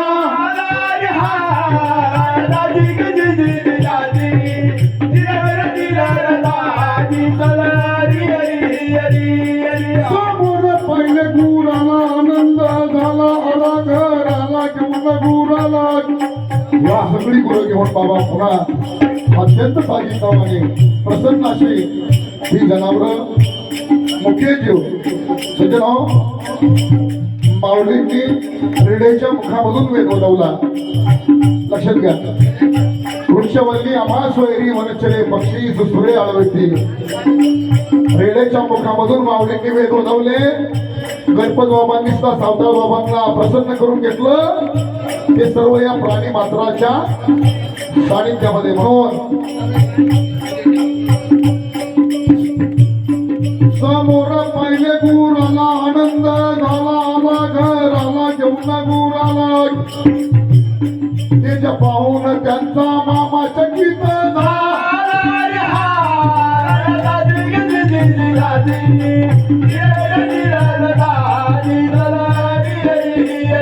समोर पहिले गुराला आनंद झाला आला घराला घेऊन गुराला या सगळी गुरं घेऊन बाबा पुन्हा अत्यंत साजितावाने प्रसन्न अशी ही जनावर मुख्य जीव सज्जन माऊलींनी रेड्याच्या मुखामधून वेद वदवला लक्षात घ्या वृक्षवल्ली आम्हास वैरी वनचरे पक्षी सुसुरे आळवती रेड्याच्या मुखामधून माऊलींनी वेद वदवले गणपत बाबांनी सावताळ बाबांना प्रसन्न करून घेतलं ते सर्व या प्राणी मात्राच्या सानिध्यामध्ये म्हणून समोर पहिले गुराला आनंद झाला आला घराला घेऊन गुराला ते पाहून त्यांचा मामा चकित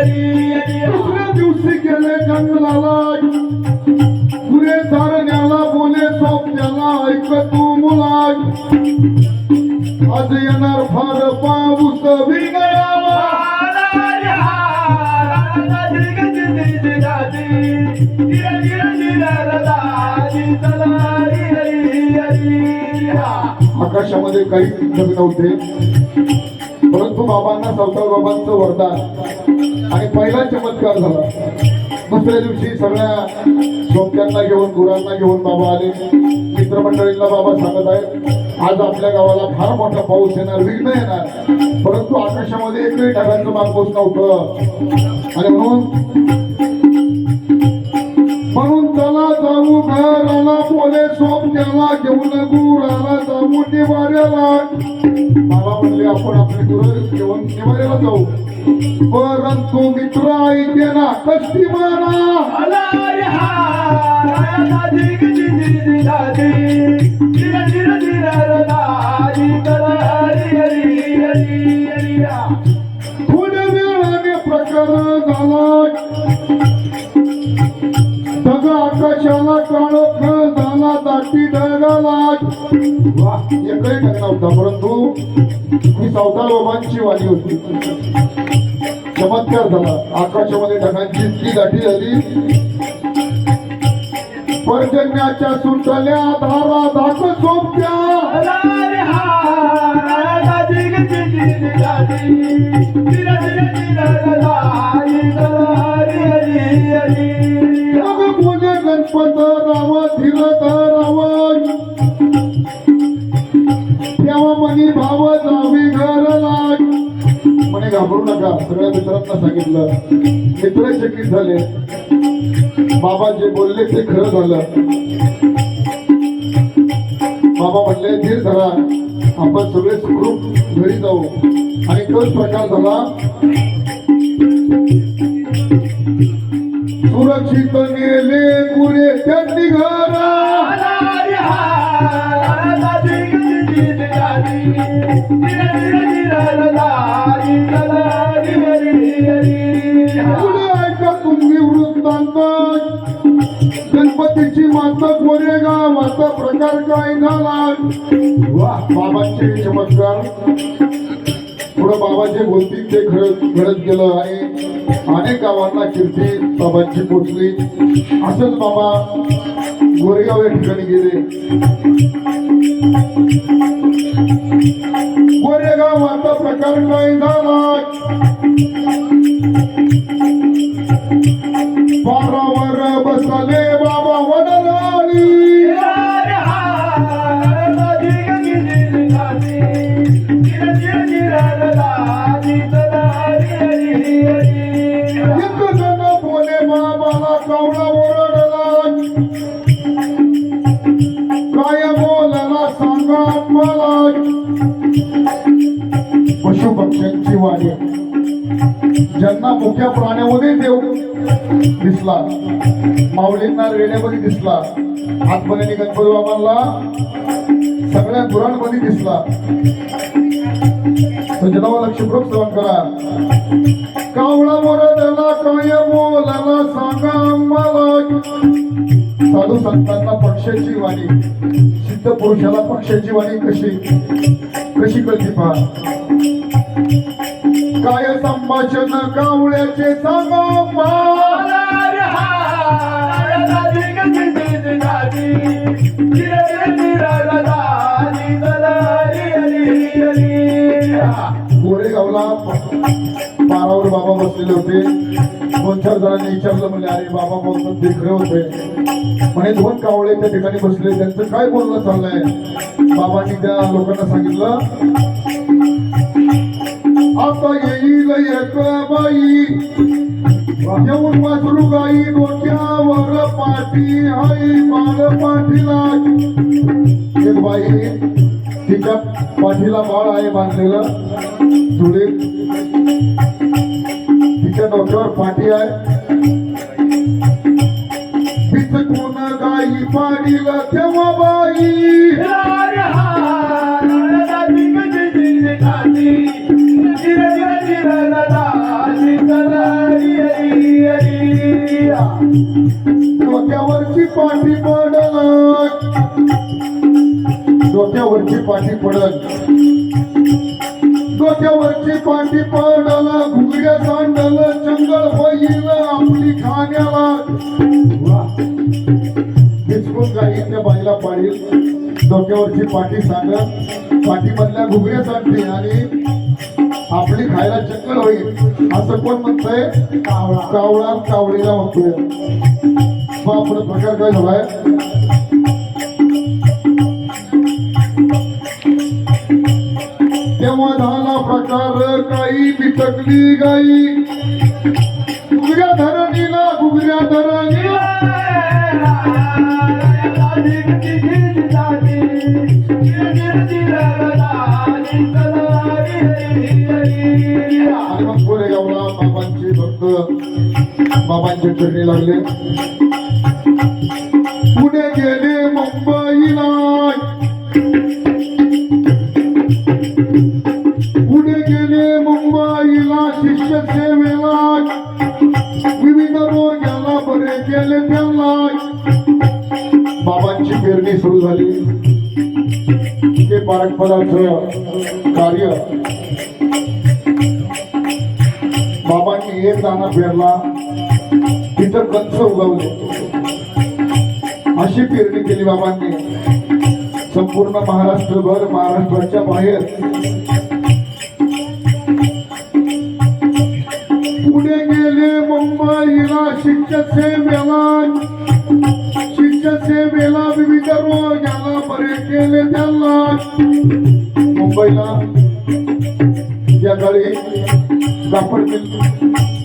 दुसऱ्या दिवशी गेले जंगलाला पुरे चारण्याला बोले सोपल्याला ऐक तू मुला आज येणार फार पाऊस विनयाला गिरा गिरा गिरा दाजी तलारी हरी हरी हा. आकाशामध्ये काही जग नव्हते, परंतु बाबांना सावताल बाबांचं वरदान आणि पहिला चमत्कार झाला. दुसऱ्या दिवशी सगळ्या सोबत्यांना घेऊन गुरांना घेऊन बाबा आले. मित्रमंडळींना बाबा सांगत आहेत, आज आपल्या गावाला फार मोठा पाऊस येणार, विघ्न येणार, परंतु आकाशामध्ये एकही ढगाचं मागपोस नव्हतं. आणि म्हणून चला जाऊ घराला, पोले सोबत्याला घेऊन गुराला जाऊ निवाऱ्याला. बाबा म्हणले आपण आपले गुरु घेऊन निवाऱ्याला जाऊ, परंतु मित्र ऐके ना कष्टी म्हणा. अलारे हा दाजी गजी दाजी धीर धीर धीर दाजी तलारी हरी हरी हरी हा. थोड्या वेळाने प्रकार झाला, ढग आकाशाला काळोख झाला, दाटी ढगाला. एकही ढग नव्हता, परंतु ही सावताल बाबांची वाणी होती. चमत्कार झाला, आकाशामध्ये ढगांची इतकी दाटी झाली, पर्जन्याच्या सुटल्या धारा धाक सोबत्या. अलारे हा दाजी गजी दाजी धीर धीर धीर दाजी तलारी हरी हरी हा. मग बोले गणपत राव धीरत राव, तेव्हा मनी भाव जावी घरला. म्हणे घाबरू नका, सगळ्या मित्रांना सांगितलं. मित्र चकित झाले, बाबा जे बोलले ते खरं झालं. बाबा म्हणले धीर धरा, आपण सगळे सुखरूप घरी जाऊ. आणि तोच प्रकार झाला. सुरक्षित नेले पुरे त्यांनी घरा. अलारे हा दाजी गजी दाजी धीर धीर धीर दाजी तलारी हरी हरी हा. पुढे ऐका तुम्ही वृत्तांत, गणपतीची माता कोरेगावाचा प्रकार काय झाला. वा, बाबांचे चमत्कार. पुढे बाबा जे बोलतील ते खरं घडत गेलं आणि अनेक गावांना कीर्ती बाबांची पोचली. असंच बाबा गोरेगाव या ठिकाणी गेले. गोरेगावाचा प्रकार काय झाला. पारावर बसले बाबा वडलाळी. अलारे हा दाजी गजी दाजी धीर धीर धीर दाजी तलारी हरी हरी हा. एक जण बोले बाबाला कावळा ओरडला, काय बोलला सांगा मला. पशु पक्ष्यांची वाणी, ज्यांना मुख्या प्राण्यामध्ये देव दिसला, माऊलींना रेड्यामध्ये दिसला, आतमध्ये गणपती बाबांना सगळ्या गुरांमध्ये दिसला. सजनावा लक्षपूर्वक श्रवण करा. कावळा ओरडला, काय बोलला सांगा मला. साधू संतांना पक्षाची वाणी, सिद्ध पुरुषाला पक्षाची वाणी कशी कळती पहा. काय संभाषण कावळ्याचे सांगा पहा. अलारे हा दाजी गजी दाजी धीर धीर धीर दाजी तलारी हरी हरी हा. गोरेगावला पारावर बाबा बसलेले होते. दोन चार जणांनी विचारलं, म्हणजे अरे बाबा बोलतात ते खरे होते. म्हणे दोन कावळे त्या ठिकाणी बसले, त्यांचं काय बोलणं चाललंय. बाबांनी त्या लोकांना सांगितलं, आता येईल एक बाई, येऊन वासरू गाई, डोक्यावर पाठी आई बाळ पाठीला. एक बाई, तिच्या पाठीला बाळ आहे बांधलेलं जुडे, तिच्या डोक्यावर पाठी आहे. बिचकून गाई पाडीला तेव्हा बाई. अलारे हा दाजी गजी दाजी धीर धीर धीर दाजी तलारी हरी हरी हा. डोक्यावरची पाठी पडल, डोक्यावरची पाठी पडल, डोक्यावरची पाठी पडल. घुगड्या सांडल चंगळ होईल आपली खाण्याला. हिचकून काही त्या बाईला पाडील, डोक्यावरची पाठी सांगत पाठीमधल्या घुगऱ्या सांगते आणि आपली खायला चक्कर होईल असं कोण म्हणतंय? कावळा कावळीला म्हणतोय. बापरे, प्रकार काय झालाय? तेव्हा झाला प्रकार काही बिटकली गाई, घुगऱ्या धरणीला घुगऱ्या धरणीला आणि मग कोरेगावला बाबांचे भक्त बाबांचे चरणी लागले. पुढे गेले मुंबईला, पुढे गेले मुंबईला शिष्य सेवेला, विविध रोग्याला बरे केले त्यांना. बाबांची पेरणी सुरू झाली. ते पारंपराचं कार्य बाबांनी एक दाना पेरला तिथं कंच उगवले. अशी पेरणी केली बाबांनी. संपूर्ण महाराष्ट्रभर, महाराष्ट्राच्या बाहेर पुढे गेले मुंबईला शिक्षक सेवेला, शिक्षक सेवेला विविध रोगाला बरे केले त्यांना. मुंबईला या काळी कापड मिल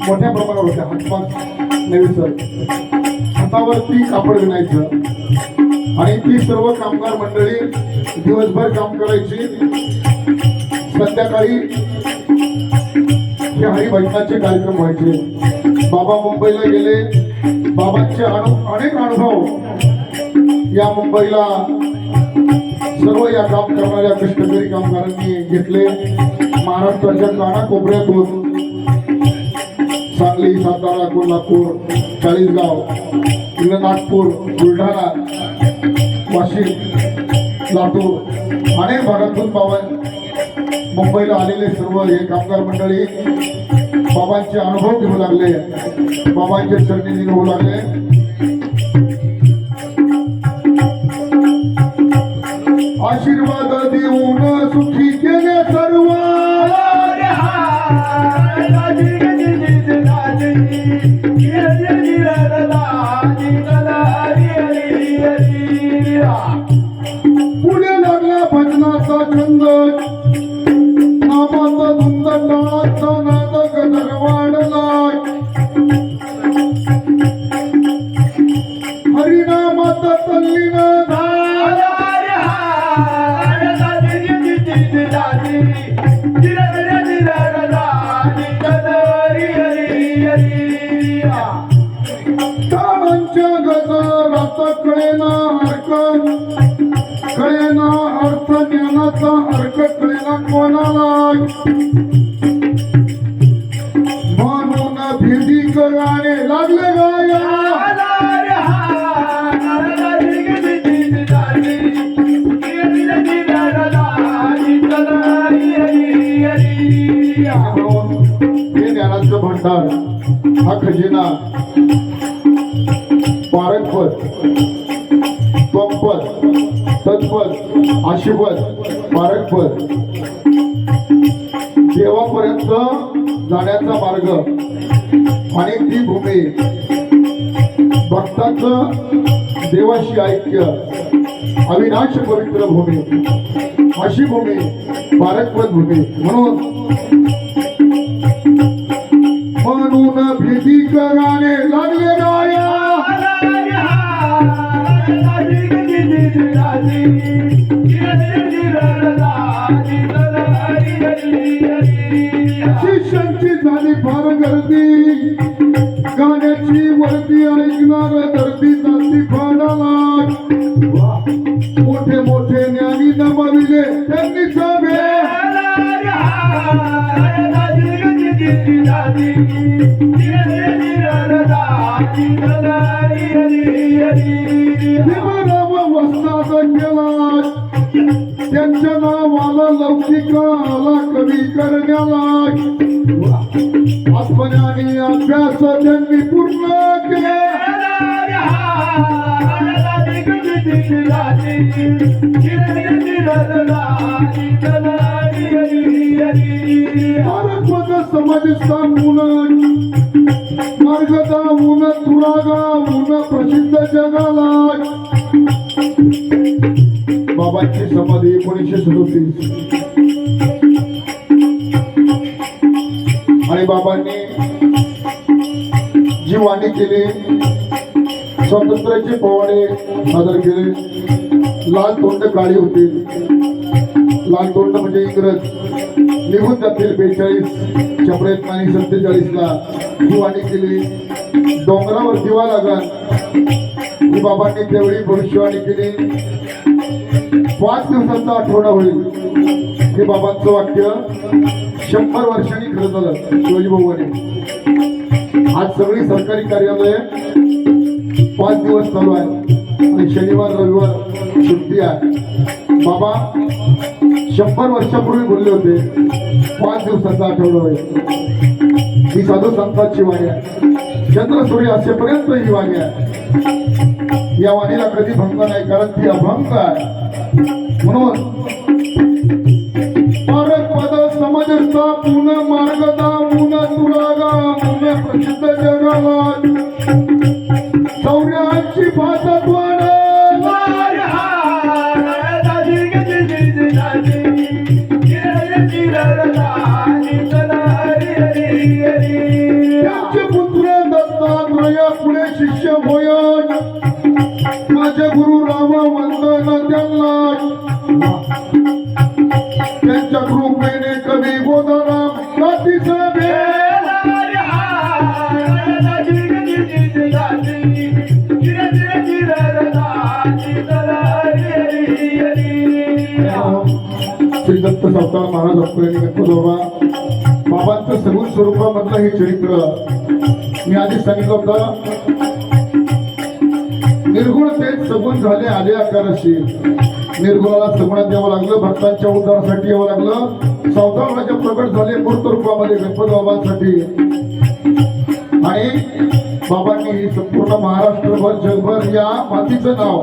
मोठ्या प्रमाणावर होत्या. हातमाग नवीसर हातावरती कापड विणायचं आणि ती सर्व कामगार मंडळी दिवसभर काम करायची. संध्याकाळी हे हरिभजनाचे कार्यक्रम व्हायचे. बाबा मुंबईला गेले. बाबांचे अनेक अनुभव या मुंबईला सर्व या काम करणाऱ्या कष्टकरी कामगारांनी घेतले. महाराष्ट्राच्या कानाकोपऱ्यातून सांगली, सातारा, कोल्हापूर, चाळीसगाव, इकडे नागपूर, बुलढाणा, वाशिम, लातूर अनेक भागातून बाबा मुंबईला आलेले सर्व हे कामगार मंडळी बाबांचे अनुभव घेऊ लागले. बाबांचे चरणी होऊ लागले. आशीर्वाद देऊन सुखी केले सर्व. पुढे लागला भजनाचा छंद, नामाचा धुंद, टाळाचा नाद गजर वाढला. हरिनामाचा तल्लीन झाला. टाळांच्या गजरात कळेना अर्थ, कळेना अर्थ, ज्ञानाचा अर्थ कळेना कोणाला. म्हणून भेदी गाणे लागले गाया. हे ज्ञानाचं भंडार, हा खजिना पारंपद, त्वपद, तत्पद, आशीपद, पारंपद देवापर्यंत जाण्याचा मार्ग आणि ती भूमी भक्ताचं देवाशी ऐक्य, अविनाश पवित्र भूमी, अशी भूमी पारंपद भूमी. म्हणून भीती गाणे लागले गाया. शिष्यांची झाली फार गर्दी, गाण्याची वर्दी ऐकणार गर्दी जाती फाडाला. मोठे मोठे ज्ञानी नमविले त्यांनी सभे. भीमराव वस्ताद केला, त्यांच्या नावाला लौकिकाला कवी करण्याला. आत्मज्ञानी अभ्यास त्यांनी पूर्ण केला. भारत समाज स्थापून मार्ग दावून तुरा गावून प्रसिद्ध जगाला बाबांची समाधी 1937 आणि बाबांनी जी वाणी केली स्वातंत्र्याचे पोवाडे सादर केले. लाल तोंड काळी होतील, लाल तोंड म्हणजे इंग्रज निघून जातील 42च्या प्रयत्नाने 47ला ही वाणी केली. डोंगरावर दिवा लागल ही बाबांनी तेवढी भविष्यवाणी केली. 5 दिवसाचा आठवडा होईल हे बाबांचं वाक्य 100 वर्षांनी खरं झालं शिवाजी भाऊने. आज सगळी सरकारी कार्यालय 5 दिवस चालू आहे आणि शनिवार रविवार सुट्टी आहे. बाबा 100 वर्षापूर्वी बोलले होते 5 दिवसाचा आठवडा होईल. ही साधू संतांची वाणी आहे. चंद्र सूर्य असेपर्यंत ही वाणी आहे. या वाणीला कधी भंग नाही, कारण ती अभंग आहे. म्हणून पद समाज स्थापून मार्ग दावून तुला गावून प्रसिद्ध जगाला शौर्याची भाषा द्वार त्यांचे पुत्र दत्तात्रय पुढे शिष्य होय माझे गुरु राम वंदन त्यांना. त्यांच्या कृपेने कवी गोदाराम जातीच श्री दत्त सावकार महाराज आपल्याने बाबा बाबांचं सगुण स्वरूपामधलं हे चरित्र मी आधी सांगितलं होतं. निर्गुण तेच सगुण झाले आले आकाराशी. निर्गुणाला सगुणात यावं लागलं, भक्तांच्या उद्धारासाठी यावं लागलं. सावकार राजा प्रकट झाले मूर्त रूपामध्ये गणपती बाबांसाठी. आणि बाबांनी संपूर्ण महाराष्ट्रभर जगभर या मातीचं नाव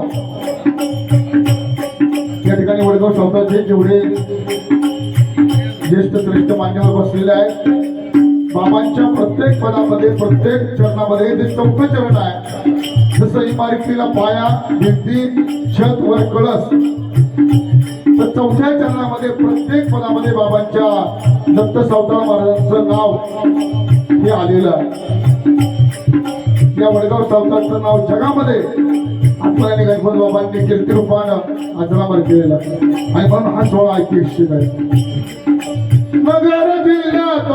या ठिकाणी वडगाव सावताचे जेवढे ज्येष्ठ श्रेष्ठ मान्यवर बसलेले आहेत बाबांच्या प्रत्येक पदामध्ये प्रत्येक चरणामध्ये ते 4थं चरण आहे. जसं इमारतीला पाया भिंती छत वर कळस तर 4थ्या चरणामध्ये प्रत्येक पदामध्ये बाबांच्या दत्त सावताळ महाराजांचं नाव हे आलेलं आहे. या वडगाव सावताळचं नाव जगामध्ये आत्मराणी गणपती बाबांनी कीर्ती रूपानं अजरामर केलेलं आणि म्हणून हा सोहळा ऐतिहासिक आहे. नगर जिल्ह्यात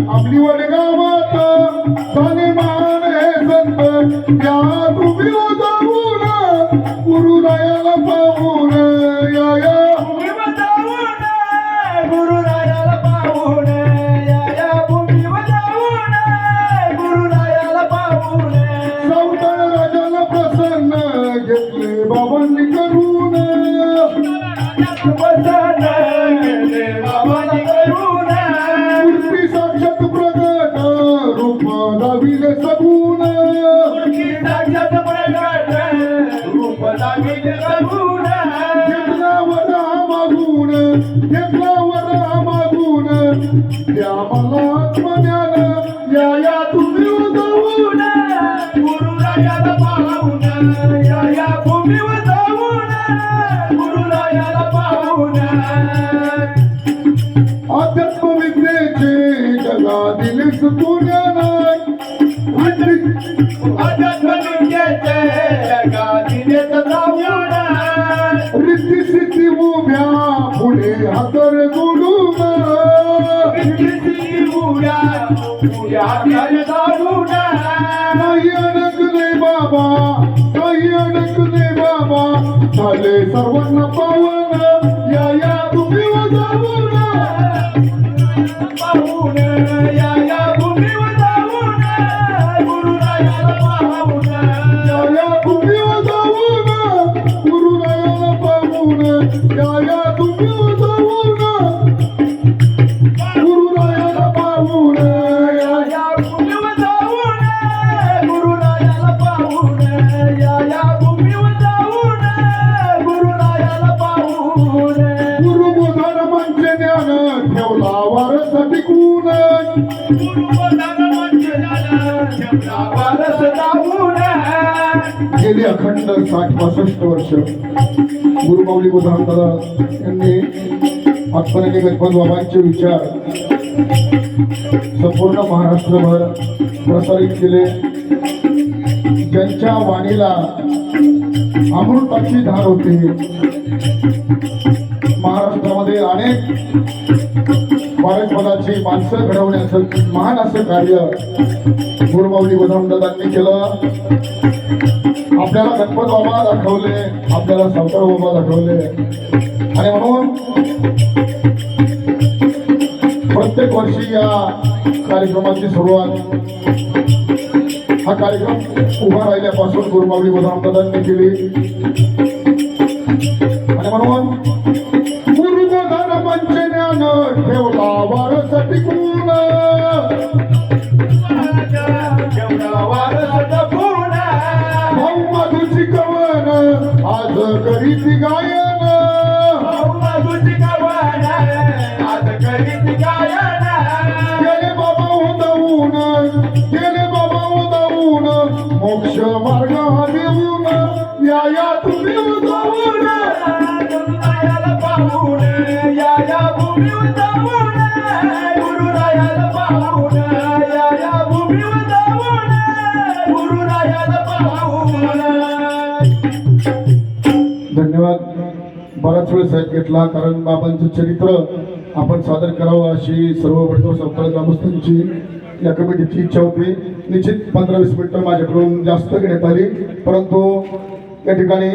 आपली वडगावात झाले महान हे संत या तुम्ही जाऊन गुरुरायाला पाहून या गुरुरायाला पाहून या भूमीवर जाऊन गुरुरायाला पाहून सावताळ राजाला प्रसन्न घेतले बाबांनी करून मूर्ती साक्षात प्रगट रूप दाविले सगुण घेतला वरा मागून त्या मला आत्मज्ञान या तुम्ही जाऊन गुरुरायाला पाहून या भूमीवर जाऊन गुरुरायाला पाहून अध्यात्मविद्येचे जगातील सुज्ञान रिद्धी सिद्धी उभ्या पुढे हातर जोडून काही अडकले बाबा झाले सर्वांना पावन या तुम्ही जाऊन पाहून या भूमीवर जाऊन गुरुरायाला पाहून या तुम्ही जाऊन गुरुरायाला पाहून या तुम्ही जाऊन गुरुरायाला पाहून या भूमीवर जाऊन गुरुरायाला पाहून या भूमीवर गेली अखंड 60-65 वर्ष गुरुमाऊली बुधांतरा यांनी आत्मनेनी गणपत बाबांचे विचार संपूर्ण महाराष्ट्रभर प्रसारित केले. ज्यांच्या वाणीला अमृताची धार होती. महाराष्ट्रामध्ये अनेक भारतपदाची माणसं घडवण्याचं महान असं कार्य गुरुमाऊली बुधांतरांनी केलं. आपल्याला गणपत बाबा दाखवले, आपल्याला सावकार बाबा दाखवले आणि म्हणून प्रत्येक वर्षी या कार्यक्रमाची सुरुवात हा कार्यक्रम उभा राहिल्यापासून गुरुमाऊली बुधांतरांनी केली आणि म्हणून गुरुबोधन पंचज्ञान ठेवला वारस टिकून, जेवढा वारस जपून, भाऊ माधुची कवन आज करीती गायन, तुझी कवन आज करीत गायन. गेले बाबा उदावून, गेले बाबा उदावून मोक्ष मार्ग हा देऊन, या तुम्ही उदावून, गुरुरायाला पाहून, या भूमीवर जाऊन, गुरुरायाला पाहून, या भूमीवर जाऊन, गुरुरायाला पाहून. धन्यवाद. बराच वेळ साहेब घेतला कारण बाबांचं चरित्र आपण सादर करावं अशी सर्व वडगाव सावकार ग्रामस्थांची या कमिटीची इच्छा होती. निश्चित 15-20 मिनिटं माझ्याकडून जास्त घेण्यात आली, परंतु या ठिकाणी